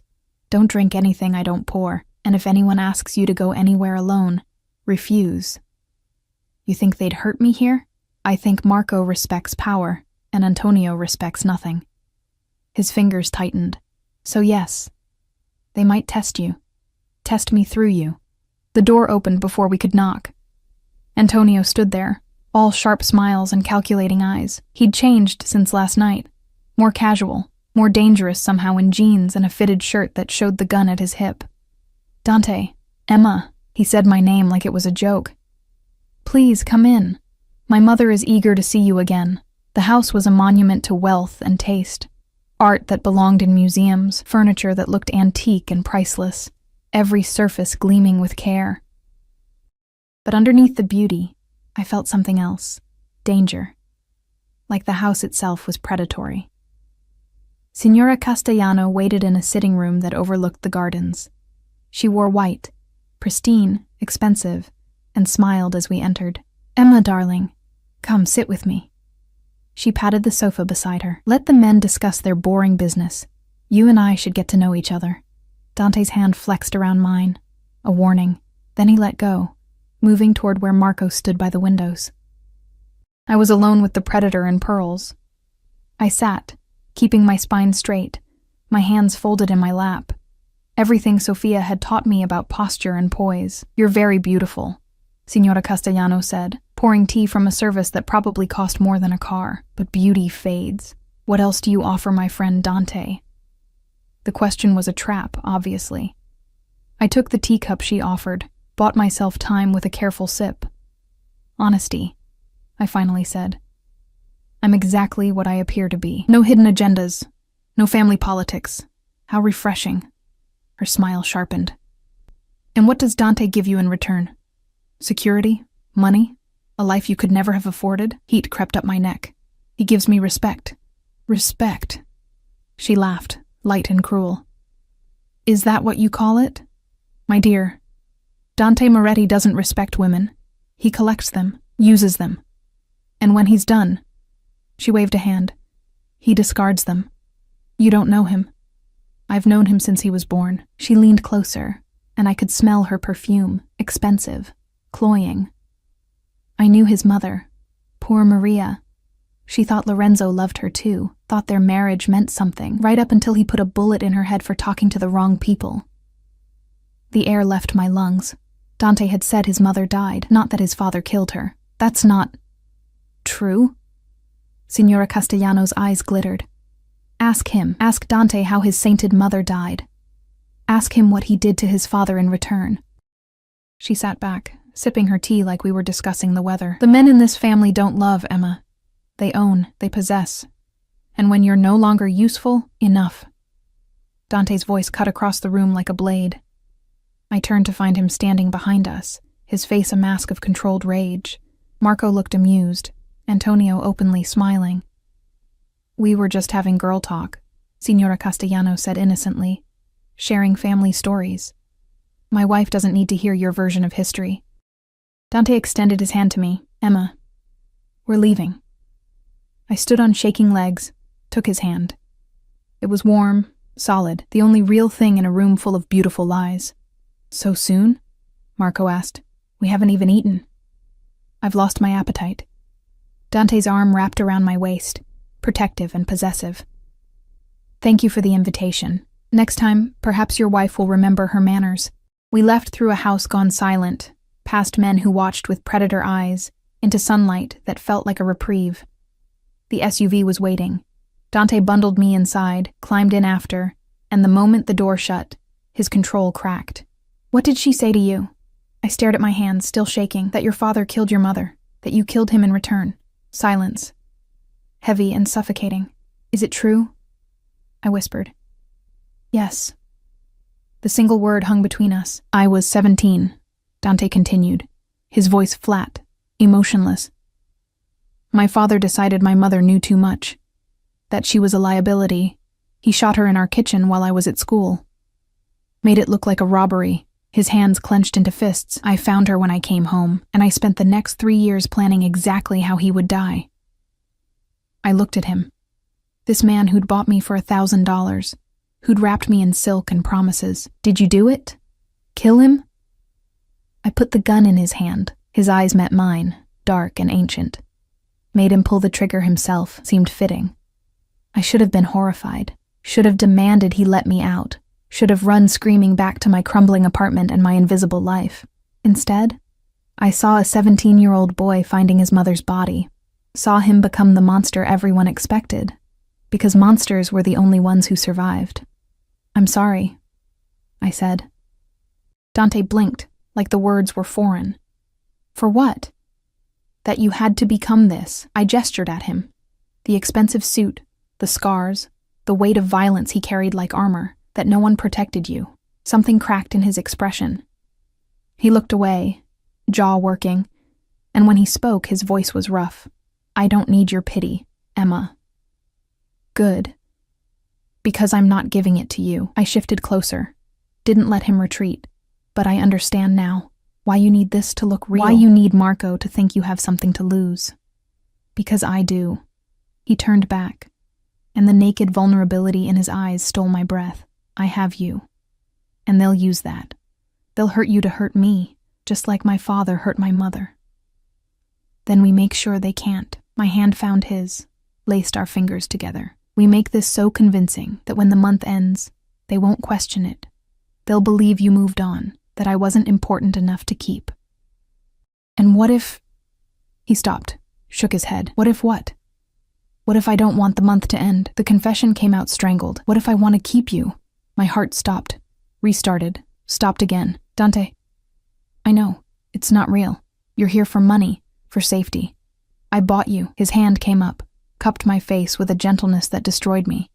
Don't drink anything I don't pour, and if anyone asks you to go anywhere alone, refuse. You think they'd hurt me here? I think Marco respects power, and Antonio respects nothing. His fingers tightened. So yes, they might test you. Test me through you. The door opened before we could knock. Antonio stood there, all sharp smiles and calculating eyes. He'd changed since last night. More casual, more dangerous somehow in jeans and a fitted shirt that showed the gun at his hip. Dante, Emma, he said my name like it was a joke. Please come in. My mother is eager to see you again. The house was a monument to wealth and taste. Art that belonged in museums, furniture that looked antique and priceless, every surface gleaming with care. But underneath the beauty, I felt something else. Danger. Like the house itself was predatory. Signora Castellano waited in a sitting room that overlooked the gardens. She wore white, pristine, expensive, and smiled as we entered. Emma, darling, come sit with me. She patted the sofa beside her. Let the men discuss their boring business. You and I should get to know each other. Dante's hand flexed around mine. A warning. Then he let go, moving toward where Marco stood by the windows. I was alone with the predator and Pearls. I sat, keeping my spine straight, my hands folded in my lap. Everything Sophia had taught me about posture and poise. You're very beautiful, Signora Castellano said, pouring tea from a service that probably cost more than a car. But beauty fades. What else do you offer my friend Dante? The question was a trap, obviously. I took the teacup she offered, bought myself time with a careful sip. Honesty, I finally said. I'm exactly what I appear to be. No hidden agendas. No family politics. How refreshing. Her smile sharpened. And what does Dante give you in return? Security? Money? A life you could never have afforded? Heat crept up my neck. He gives me respect. Respect. She laughed, light and cruel. Is that what you call it? My dear, Dante Moretti doesn't respect women. He collects them, uses them. And when he's done, she waved a hand, he discards them. You don't know him. I've known him since he was born. She leaned closer, and I could smell her perfume, expensive, cloying. I knew his mother, poor Maria. She thought Lorenzo loved her too, thought their marriage meant something, right up until he put a bullet in her head for talking to the wrong people. The air left my lungs. Dante had said his mother died, not that his father killed her. That's not true. Signora Castellano's eyes glittered. Ask him, ask Dante how his sainted mother died. Ask him what he did to his father in return. She sat back, sipping her tea like we were discussing the weather. The men in this family don't love, Emma. They own, they possess. And when you're no longer useful, enough. Dante's voice cut across the room like a blade. I turned to find him standing behind us, his face a mask of controlled rage. Marco looked amused, Antonio openly smiling. We were just having girl talk, Signora Castellano said innocently, sharing family stories. My wife doesn't need to hear your version of history. Dante extended his hand to me. Emma, we're leaving. I stood on shaking legs, took his hand. It was warm, solid, the only real thing in a room full of beautiful lies. So soon? Marco asked. We haven't even eaten. I've lost my appetite. Dante's arm wrapped around my waist, protective and possessive. Thank you for the invitation. Next time, perhaps your wife will remember her manners. We left through a house gone silent, past men who watched with predator eyes, into sunlight that felt like a reprieve. The SUV was waiting. Dante bundled me inside, climbed in after, and the moment the door shut, his control cracked. What did she say to you? I stared at my hands, still shaking. That your father killed your mother, that you killed him in return. Silence. Heavy and suffocating. Is it true? I whispered. Yes. The single word hung between us. I was 17, Dante continued, his voice flat, emotionless. My father decided my mother knew too much, that she was a liability. He shot her in our kitchen while I was at school. Made it look like a robbery, his hands clenched into fists. I found her when I came home, and I spent the next 3 years planning exactly how he would die. I looked at him. This man who'd bought me for $1,000, who'd wrapped me in silk and promises. Did you do it? Kill him? I put the gun in his hand. His eyes met mine, dark and ancient. Made him pull the trigger himself, seemed fitting. I should have been horrified, should have demanded he let me out, should have run screaming back to my crumbling apartment and my invisible life. Instead, I saw a 17-year-old boy finding his mother's body, saw him become the monster everyone expected, because monsters were the only ones who survived. I'm sorry, I said. Dante blinked, like the words were foreign. For what? That you had to become this. I gestured at him. The expensive suit, the scars, the weight of violence he carried like armor, that no one protected you. Something cracked in his expression. He looked away, jaw working, and when he spoke, his voice was rough. I don't need your pity, Emma. Good. Because I'm not giving it to you. I shifted closer. Didn't let him retreat. But I understand now. Why you need this to look real. Why you need Marco to think you have something to lose. Because I do. He turned back, and the naked vulnerability in his eyes stole my breath. I have you. And they'll use that. They'll hurt you to hurt me, just like my father hurt my mother. Then we make sure they can't. My hand found his, laced our fingers together. We make this so convincing that when the month ends, they won't question it. They'll believe you moved on, that I wasn't important enough to keep. And what if... He stopped, shook his head. What if what? What if I don't want the month to end? The confession came out strangled. What if I want to keep you? My heart stopped, restarted, stopped again. Dante, I know, it's not real. You're here for money, for safety. I bought you. His hand came up, cupped my face with a gentleness that destroyed me.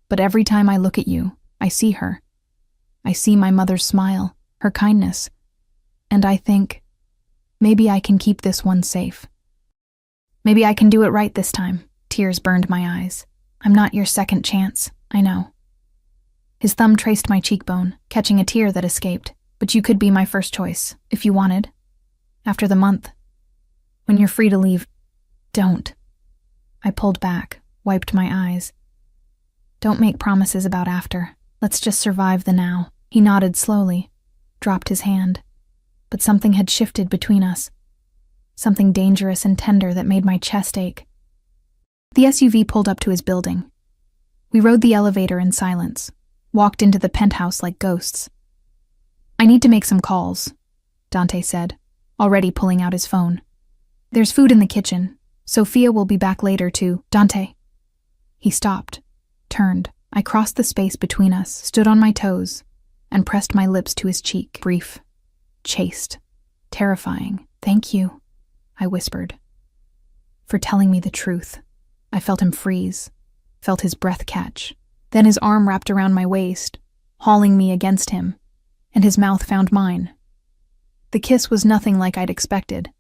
But every time I look at you, I see her. I see my mother's smile, her kindness, and I think, maybe I can keep this one safe. Maybe I can do it right this time. Tears burned my eyes. I'm not your second chance, I know. His thumb traced my cheekbone, catching a tear that escaped. But you could be my first choice, if you wanted. After the month. When you're free to leave, don't. I pulled back, wiped my eyes. Don't make promises about after. Let's just survive the now. He nodded slowly, dropped his hand. But something had shifted between us. Something dangerous and tender that made my chest ache. The SUV pulled up to his building. We rode the elevator in silence, walked into the penthouse like ghosts. I need to make some calls, Dante said, already pulling out his phone. There's food in the kitchen. Sophia will be back later too. Dante. He stopped, turned. I crossed the space between us, stood on my toes, and pressed my lips to his cheek. Brief, chaste, terrifying. Thank you, I whispered. For telling me the truth. I felt him freeze, felt his breath catch. Then his arm wrapped around my waist, hauling me against him, and his mouth found mine. The kiss was nothing like I'd expected.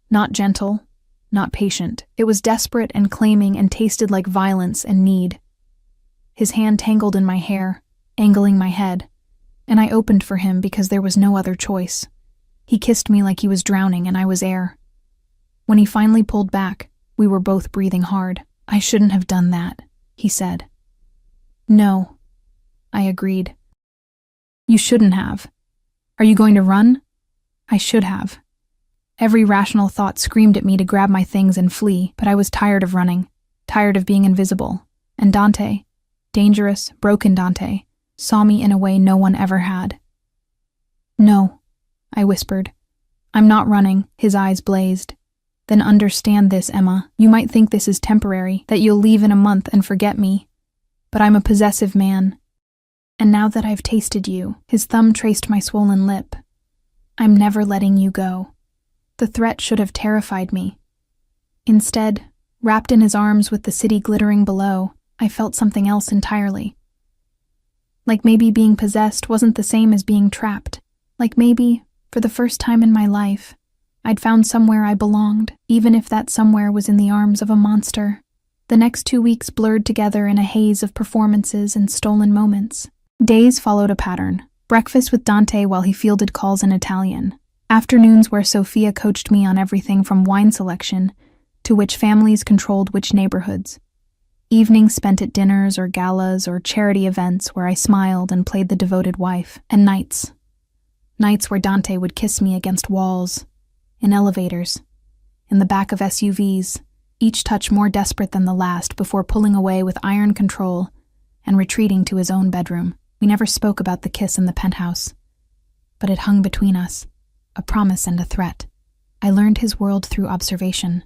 Not gentle, not patient. It was desperate and claiming and tasted like violence and need. His hand tangled in my hair, angling my head, and I opened for him because there was no other choice. He kissed me like he was drowning and I was air. When he finally pulled back, we were both breathing hard. I shouldn't have done that, he said. No, I agreed. You shouldn't have. Are you going to run? I should have. Every rational thought screamed at me to grab my things and flee, but I was tired of running, tired of being invisible. And Dante, dangerous, broken Dante, saw me in a way no one ever had. No, I whispered. I'm not running. His eyes blazed. Then understand this, Emma. You might think this is temporary, that you'll leave in a month and forget me. But I'm a possessive man. And now that I've tasted you, his thumb traced my swollen lip. I'm never letting you go. The threat should have terrified me. Instead, wrapped in his arms with the city glittering below, I felt something else entirely. Like maybe being possessed wasn't the same as being trapped. Like maybe, for the first time in my life, I'd found somewhere I belonged, even if that somewhere was in the arms of a monster. The next 2 weeks blurred together in a haze of performances and stolen moments. Days followed a pattern. Breakfast with Dante while he fielded calls in Italian. Afternoons where Sophia coached me on everything from wine selection to which families controlled which neighborhoods. Evenings spent at dinners or galas or charity events where I smiled and played the devoted wife. And nights. Nights where Dante would kiss me against walls, in elevators, in the back of SUVs, each touch more desperate than the last before pulling away with iron control and retreating to his own bedroom. We never spoke about the kiss in the penthouse, but it hung between us, a promise and a threat. I learned his world through observation,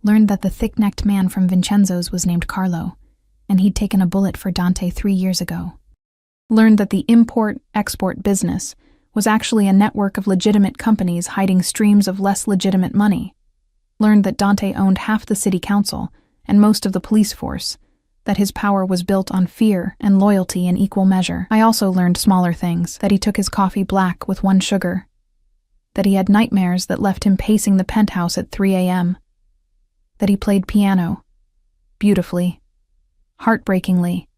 learned that the thick-necked man from Vincenzo's was named Carlo, and he'd taken a bullet for Dante 3 years ago. Learned that the import-export business was actually a network of legitimate companies hiding streams of less legitimate money. Learned that Dante owned half the city council and most of the police force, that his power was built on fear and loyalty in equal measure. I also learned smaller things, that he took his coffee black with 1 sugar, that he had nightmares that left him pacing the penthouse at 3 a.m., that he played piano, beautifully, heartbreakingly,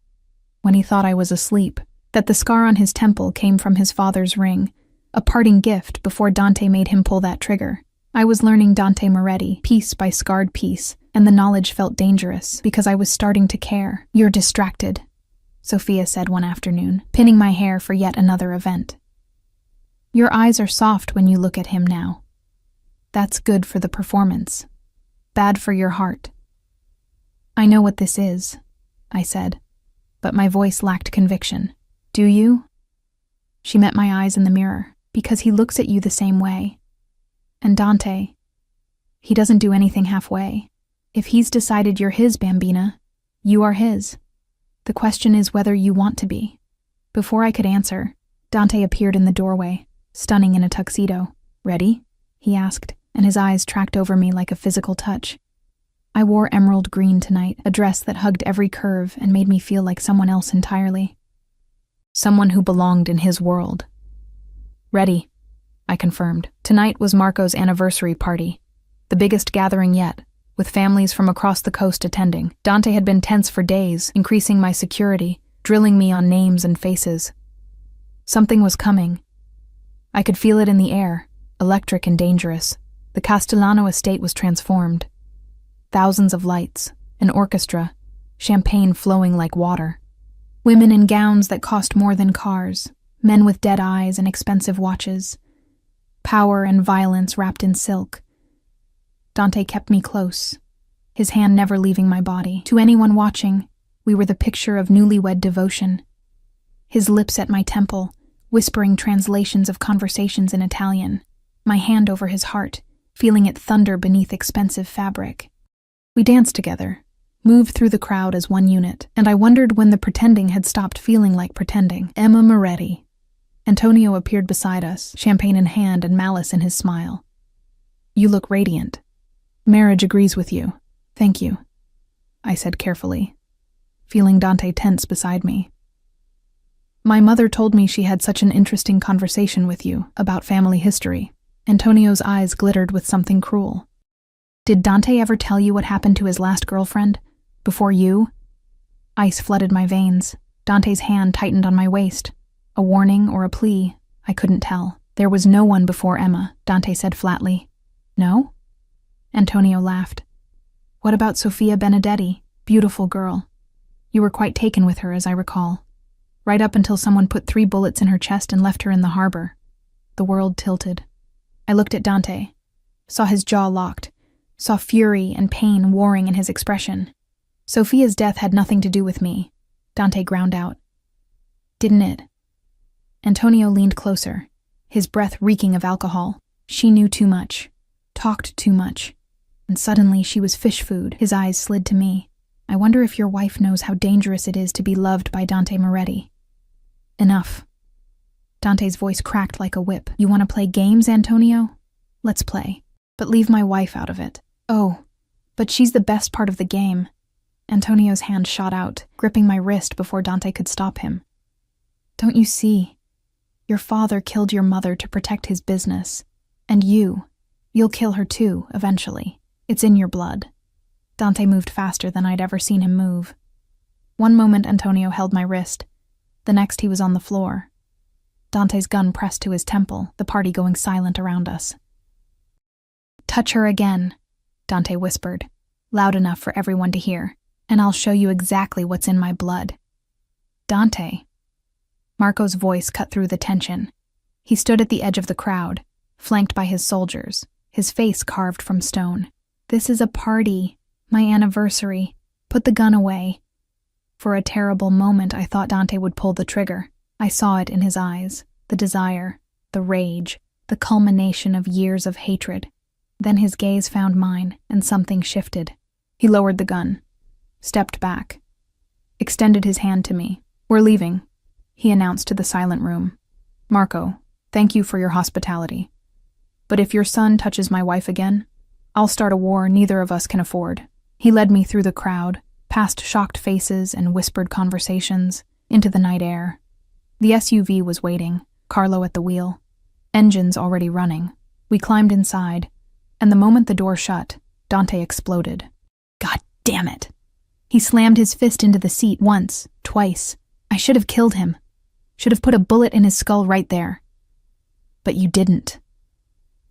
when he thought I was asleep, that the scar on his temple came from his father's ring, a parting gift before Dante made him pull that trigger. I was learning Dante Moretti, piece by scarred piece, and the knowledge felt dangerous because I was starting to care. You're distracted, Sophia said one afternoon, pinning my hair for yet another event. Your eyes are soft when you look at him now. That's good for the performance, bad for your heart. I know what this is, I said, but my voice lacked conviction. Do you? She met my eyes in the mirror, because he looks at you the same way. And Dante, he doesn't do anything halfway. If he's decided you're his, Bambina, you are his. The question is whether you want to be. Before I could answer, Dante appeared in the doorway, stunning in a tuxedo. Ready? He asked, and his eyes tracked over me like a physical touch. I wore emerald green tonight, a dress that hugged every curve and made me feel like someone else entirely. Someone who belonged in his world. Ready, I confirmed. Tonight was Marco's anniversary party, the biggest gathering yet. with families from across the coast attending. Dante had been tense for days, increasing my security, drilling me on names and faces. Something was coming. I could feel it in the air, electric and dangerous. The Castellano estate was transformed. Thousands of lights, an orchestra, champagne flowing like water. Women in gowns that cost more than cars, men with dead eyes and expensive watches. Power and violence wrapped in silk. Dante kept me close, his hand never leaving my body. To anyone watching, we were the picture of newlywed devotion. His lips at my temple, whispering translations of conversations in Italian, my hand over his heart, feeling it thunder beneath expensive fabric. We danced together, moved through the crowd as one unit, and I wondered when the pretending had stopped feeling like pretending. Emma Moretti. Antonio appeared beside us, champagne in hand and malice in his smile. You look radiant. Marriage agrees with you. Thank you, I said carefully, feeling Dante tense beside me. My mother told me she had such an interesting conversation with you about family history. Antonio's eyes glittered with something cruel. Did Dante ever tell you what happened to his last girlfriend? Before you? Ice flooded my veins. Dante's hand tightened on my waist. A warning or a plea, I couldn't tell. There was no one before Emma, Dante said flatly. No? Antonio laughed. What about Sofia Benedetti? Beautiful girl. You were quite taken with her, as I recall. Right up until someone put 3 bullets in her chest and left her in the harbor. The world tilted. I looked at Dante, saw his jaw locked, saw fury and pain warring in his expression. Sofia's death had nothing to do with me, Dante ground out. Didn't it? Antonio leaned closer, his breath reeking of alcohol. She knew too much, talked too much, and suddenly she was fish food. His eyes slid to me. I wonder if your wife knows how dangerous it is to be loved by Dante Moretti. Enough. Dante's voice cracked like a whip. You want to play games, Antonio? Let's play. But leave my wife out of it. Oh, but she's the best part of the game. Antonio's hand shot out, gripping my wrist before Dante could stop him. Don't you see? Your father killed your mother to protect his business. And you'll kill her too, eventually. It's in your blood. Dante moved faster than I'd ever seen him move. One moment Antonio held my wrist. The next he was on the floor. Dante's gun pressed to his temple, the party going silent around us. Touch her again, Dante whispered, loud enough for everyone to hear, and I'll show you exactly what's in my blood. Dante. Marco's voice cut through the tension. He stood at the edge of the crowd, flanked by his soldiers, his face carved from stone. This is a party, my anniversary. Put the gun away. For a terrible moment I thought Dante would pull the trigger. I saw it in his eyes, the desire, the rage, the culmination of years of hatred. Then his gaze found mine, and something shifted. He lowered the gun, stepped back, extended his hand to me. We're leaving, he announced to the silent room. Marco, thank you for your hospitality. But if your son touches my wife again, I'll start a war neither of us can afford. He led me through the crowd, past shocked faces and whispered conversations, into the night air. The SUV was waiting, Carlo at the wheel. Engines already running. We climbed inside, and the moment the door shut, Dante exploded. God damn it! He slammed his fist into the seat once, twice. I should have killed him. Should have put a bullet in his skull right there. But you didn't.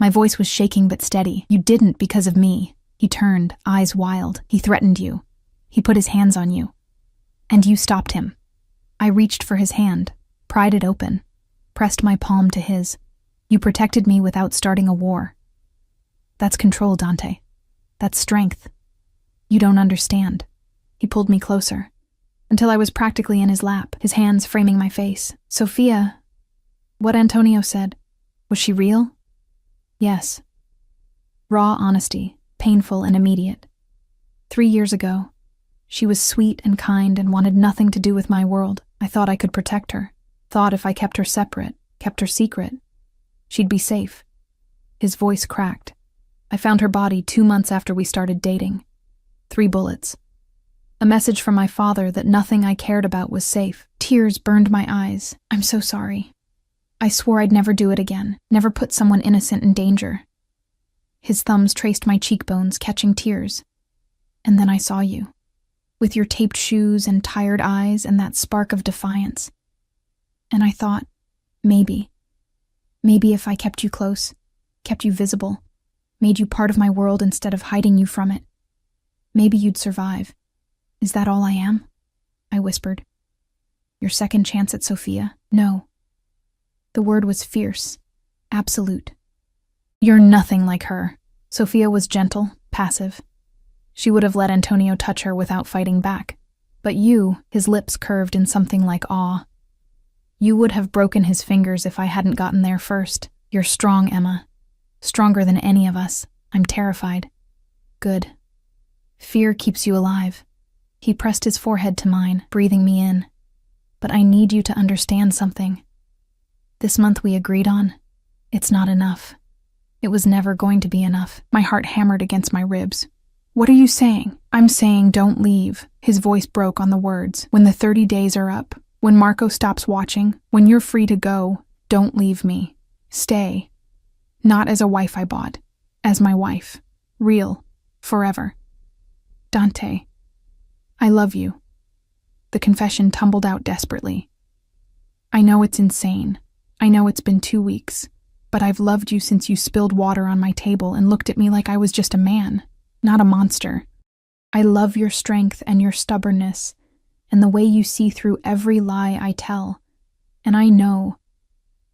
My voice was shaking but steady. You didn't because of me. He turned, eyes wild. He threatened you. He put his hands on you. And you stopped him. I reached for his hand, pried it open, pressed my palm to his. You protected me without starting a war. That's control, Dante. That's strength. You don't understand. He pulled me closer, until I was practically in his lap, his hands framing my face. Sofia, what Antonio said, was she real? Yes. Raw honesty, painful and immediate. 3 years ago, she was sweet and kind and wanted nothing to do with my world. I thought I could protect her. Thought if I kept her separate, kept her secret, she'd be safe. His voice cracked. I found her body 2 months after we started dating. 3 bullets. A message from my father that nothing I cared about was safe. Tears burned my eyes. I'm so sorry. I swore I'd never do it again, never put someone innocent in danger. His thumbs traced my cheekbones, catching tears. And then I saw you, with your taped shoes and tired eyes and that spark of defiance. And I thought, maybe if I kept you close, kept you visible, made you part of my world instead of hiding you from it, maybe you'd survive. Is that all I am? I whispered. Your second chance at Sophia? No. The word was fierce, absolute. You're nothing like her. Sophia was gentle, passive. She would have let Antonio touch her without fighting back. But you, his lips curved in something like awe. You would have broken his fingers if I hadn't gotten there first. You're strong, Emma. Stronger than any of us. I'm terrified. Good. Fear keeps you alive. He pressed his forehead to mine, breathing me in. But I need you to understand something. This month we agreed on, it's not enough. It was never going to be enough. My heart hammered against my ribs. What are you saying? I'm saying don't leave. His voice broke on the words. When the 30 days are up, when Marco stops watching, when you're free to go, don't leave me. Stay. Not as a wife I bought. As my wife. Real. Forever. Dante. I love you. The confession tumbled out desperately. I know it's insane. I know it's been 2 weeks. But I've loved you since you spilled water on my table and looked at me like I was just a man, not a monster. I love your strength and your stubbornness, and the way you see through every lie I tell. And I know.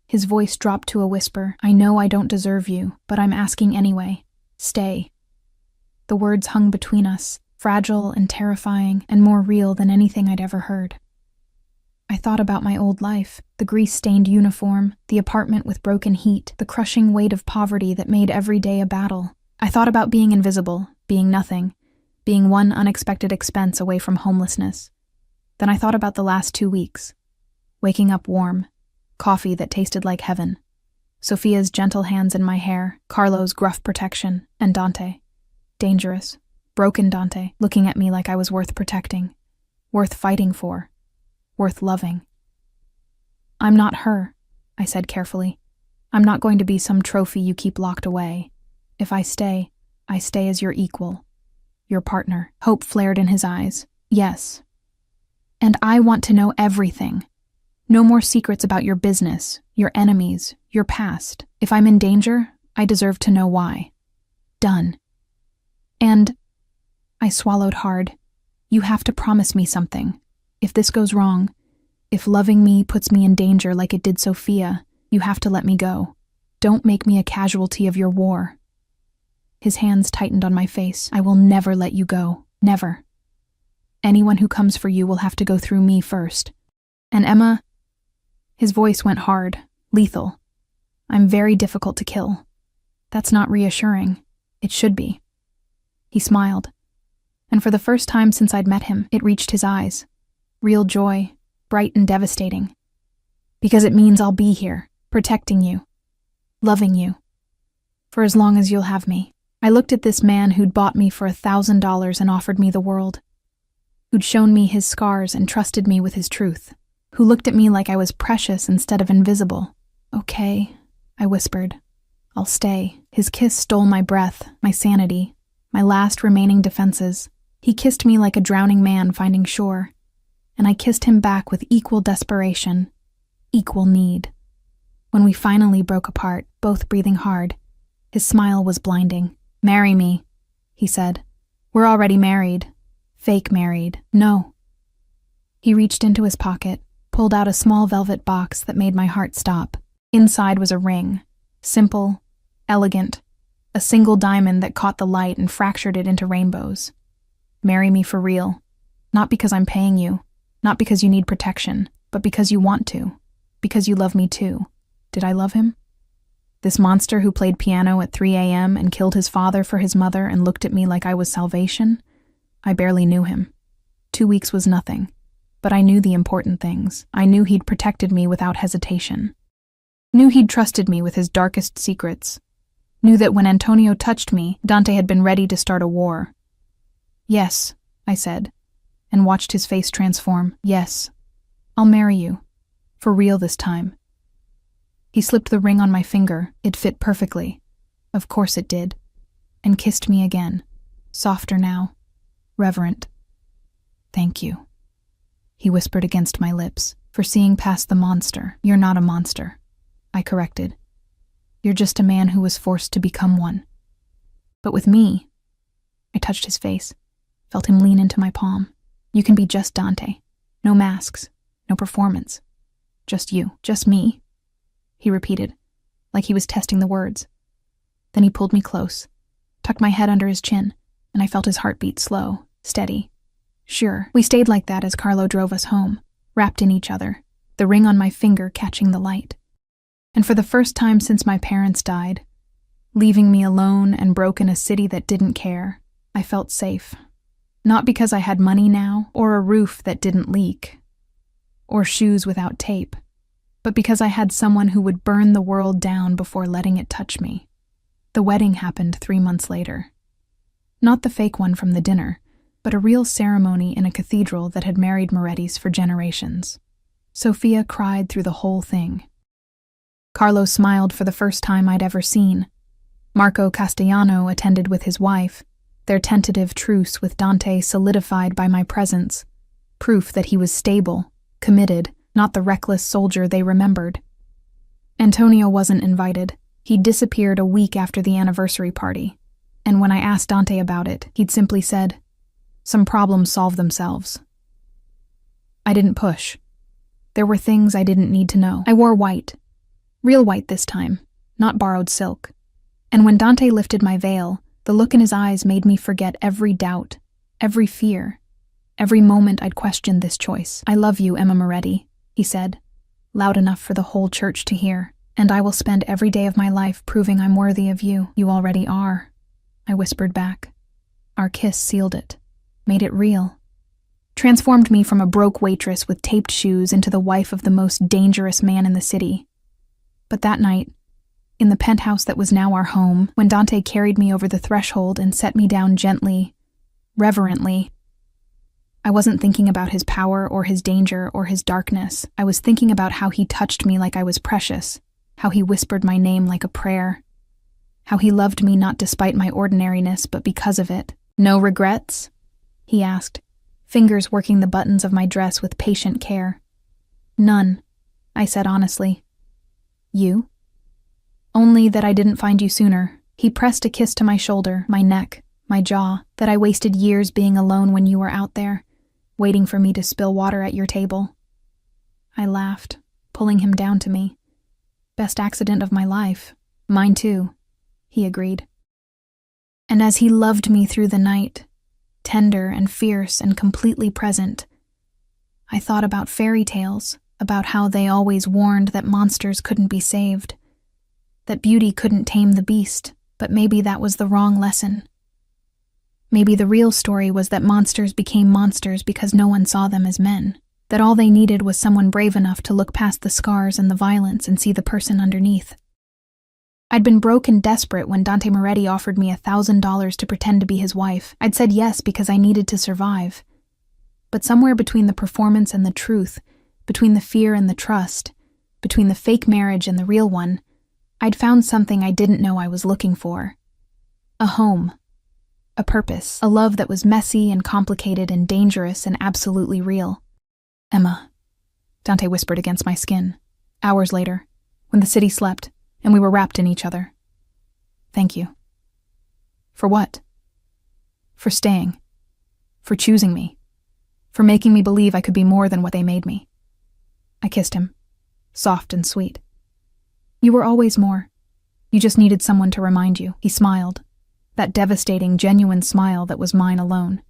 His voice dropped to a whisper. I know I don't deserve you, but I'm asking anyway. Stay. The words hung between us, fragile and terrifying and more real than anything I'd ever heard. I thought about my old life, the grease-stained uniform, the apartment with broken heat, the crushing weight of poverty that made every day a battle. I thought about being invisible, being nothing, being one unexpected expense away from homelessness. Then I thought about the last 2 weeks. Waking up warm, coffee that tasted like heaven, Sophia's gentle hands in my hair, Carlo's gruff protection, and Dante. Dangerous, broken Dante, looking at me like I was worth protecting, worth fighting for. Worth loving. I'm not her, I said carefully. I'm not going to be some trophy you keep locked away. If I stay as your equal, your partner. Hope flared in his eyes. Yes. And I want to know everything. No more secrets about your business, your enemies, your past. If I'm in danger, I deserve to know why. Done. And I swallowed hard. You have to promise me something. If this goes wrong, if loving me puts me in danger like it did Sophia, you have to let me go. Don't make me a casualty of your war. His hands tightened on my face. I will never let you go. Never. Anyone who comes for you will have to go through me first. And Emma, his voice went hard, lethal. I'm very difficult to kill. That's not reassuring. It should be. He smiled. And for the first time since I'd met him, it reached his eyes. Real joy, bright and devastating. Because it means I'll be here, protecting you, loving you, for as long as you'll have me. I looked at this man who'd bought me for $1,000 and offered me the world, who'd shown me his scars and trusted me with his truth, who looked at me like I was precious instead of invisible. Okay, I whispered. I'll stay. His kiss stole my breath, my sanity, my last remaining defenses. He kissed me like a drowning man finding shore. And I kissed him back with equal desperation, equal need. When we finally broke apart, both breathing hard, his smile was blinding. Marry me, he said. We're already married. Fake married. No. He reached into his pocket, pulled out a small velvet box that made my heart stop. Inside was a ring, simple, elegant, a single diamond that caught the light and fractured it into rainbows. Marry me for real. Not because I'm paying you. Not because you need protection, but because you want to. Because you love me too. Did I love him? This monster who played piano at 3 a.m. and killed his father for his mother and looked at me like I was salvation? I barely knew him. 2 weeks was nothing. But I knew the important things. I knew he'd protected me without hesitation. Knew he'd trusted me with his darkest secrets. Knew that when Antonio touched me, Dante had been ready to start a war. Yes, I said, and watched his face transform. Yes, I'll marry you. For real this time. He slipped the ring on my finger. It fit perfectly. Of course it did. And kissed me again. Softer now. reverent. "Thank you," he whispered against my lips, "for seeing past the monster." "You're not a monster," I corrected. "You're just a man who was forced to become one." "But with me," I touched his face, felt him lean into my palm. "You can be just Dante. No masks, no performance. Just you, just me," he repeated, like he was testing the words. Then he pulled me close, tucked my head under his chin, and I felt his heartbeat slow, steady. Sure, we stayed like that as Carlo drove us home, wrapped in each other, the ring on my finger catching the light. And for the first time since my parents died, leaving me alone and broke in a city that didn't care, I felt safe. Not because I had money now, or a roof that didn't leak, or shoes without tape, but because I had someone who would burn the world down before letting it touch me. The wedding happened 3 months later. Not the fake one from the dinner, but a real ceremony in a cathedral that had married Morettis for generations. Sophia cried through the whole thing. Carlo smiled for the first time I'd ever seen. Marco Castellano attended with his wife, their tentative truce with Dante solidified by my presence, proof that he was stable, committed, not the reckless soldier they remembered. Antonio wasn't invited. He disappeared a week after the anniversary party, and when I asked Dante about it, he'd simply said, "Some problems solve themselves." I didn't push. There were things I didn't need to know. I wore white. Real white this time, not borrowed silk. And when Dante lifted my veil, the look in his eyes made me forget every doubt, every fear, every moment I'd questioned this choice. "I love you, Emma Moretti," he said, loud enough for the whole church to hear. "And I will spend every day of my life proving I'm worthy of you." "You already are," I whispered back. Our kiss sealed it, made it real. Transformed me from a broke waitress with taped shoes into the wife of the most dangerous man in the city. But that night, in the penthouse that was now our home, when Dante carried me over the threshold and set me down gently, reverently, I wasn't thinking about his power or his danger or his darkness. I was thinking about how he touched me like I was precious, how he whispered my name like a prayer, how he loved me not despite my ordinariness but because of it. "No regrets?" he asked, fingers working the buttons of my dress with patient care. "None," I said honestly. "You?" "Only that I didn't find you sooner." He pressed a kiss to my shoulder, my neck, my jaw, that I wasted years being alone when you were out there, waiting for me to spill water at your table. I laughed, pulling him down to me. "Best accident of my life." "Mine too," he agreed. And as he loved me through the night, tender and fierce and completely present, I thought about fairy tales, about how they always warned that monsters couldn't be saved, that beauty couldn't tame the beast, but maybe that was the wrong lesson. Maybe the real story was that monsters became monsters because no one saw them as men, that all they needed was someone brave enough to look past the scars and the violence and see the person underneath. I'd been broke and desperate when Dante Moretti offered me $1,000 to pretend to be his wife. I'd said yes because I needed to survive. But somewhere between the performance and the truth, between the fear and the trust, between the fake marriage and the real one, I'd found something I didn't know I was looking for. A home. A purpose. A love that was messy and complicated and dangerous and absolutely real. "Emma," Dante whispered against my skin, hours later, when the city slept and we were wrapped in each other. "Thank you." "For what?" "For staying. For choosing me. For making me believe I could be more than what they made me." I kissed him, soft and sweet. "You were always more. You just needed someone to remind you." He smiled, that devastating, genuine smile that was mine alone,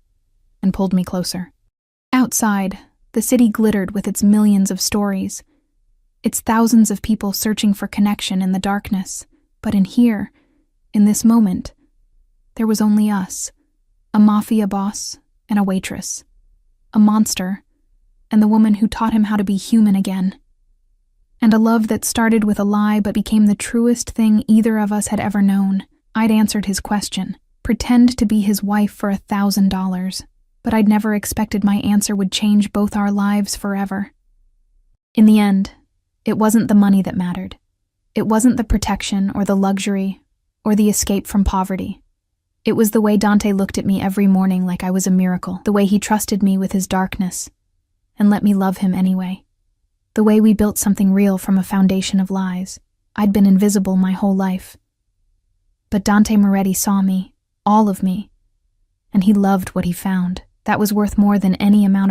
and pulled me closer. Outside, the city glittered with its millions of stories, its thousands of people searching for connection in the darkness. But in here, in this moment, there was only us, a mafia boss and a waitress, a monster, and the woman who taught him how to be human again. And a love that started with a lie but became the truest thing either of us had ever known. I'd answered his question, pretend to be his wife for $1,000, but I'd never expected my answer would change both our lives forever. In the end, it wasn't the money that mattered. It wasn't the protection or the luxury or the escape from poverty. It was the way Dante looked at me every morning like I was a miracle, the way he trusted me with his darkness and let me love him anyway. The way we built something real from a foundation of lies. I'd been invisible my whole life. But Dante Moretti saw me, all of me, and he loved what he found. That was worth more than any amount of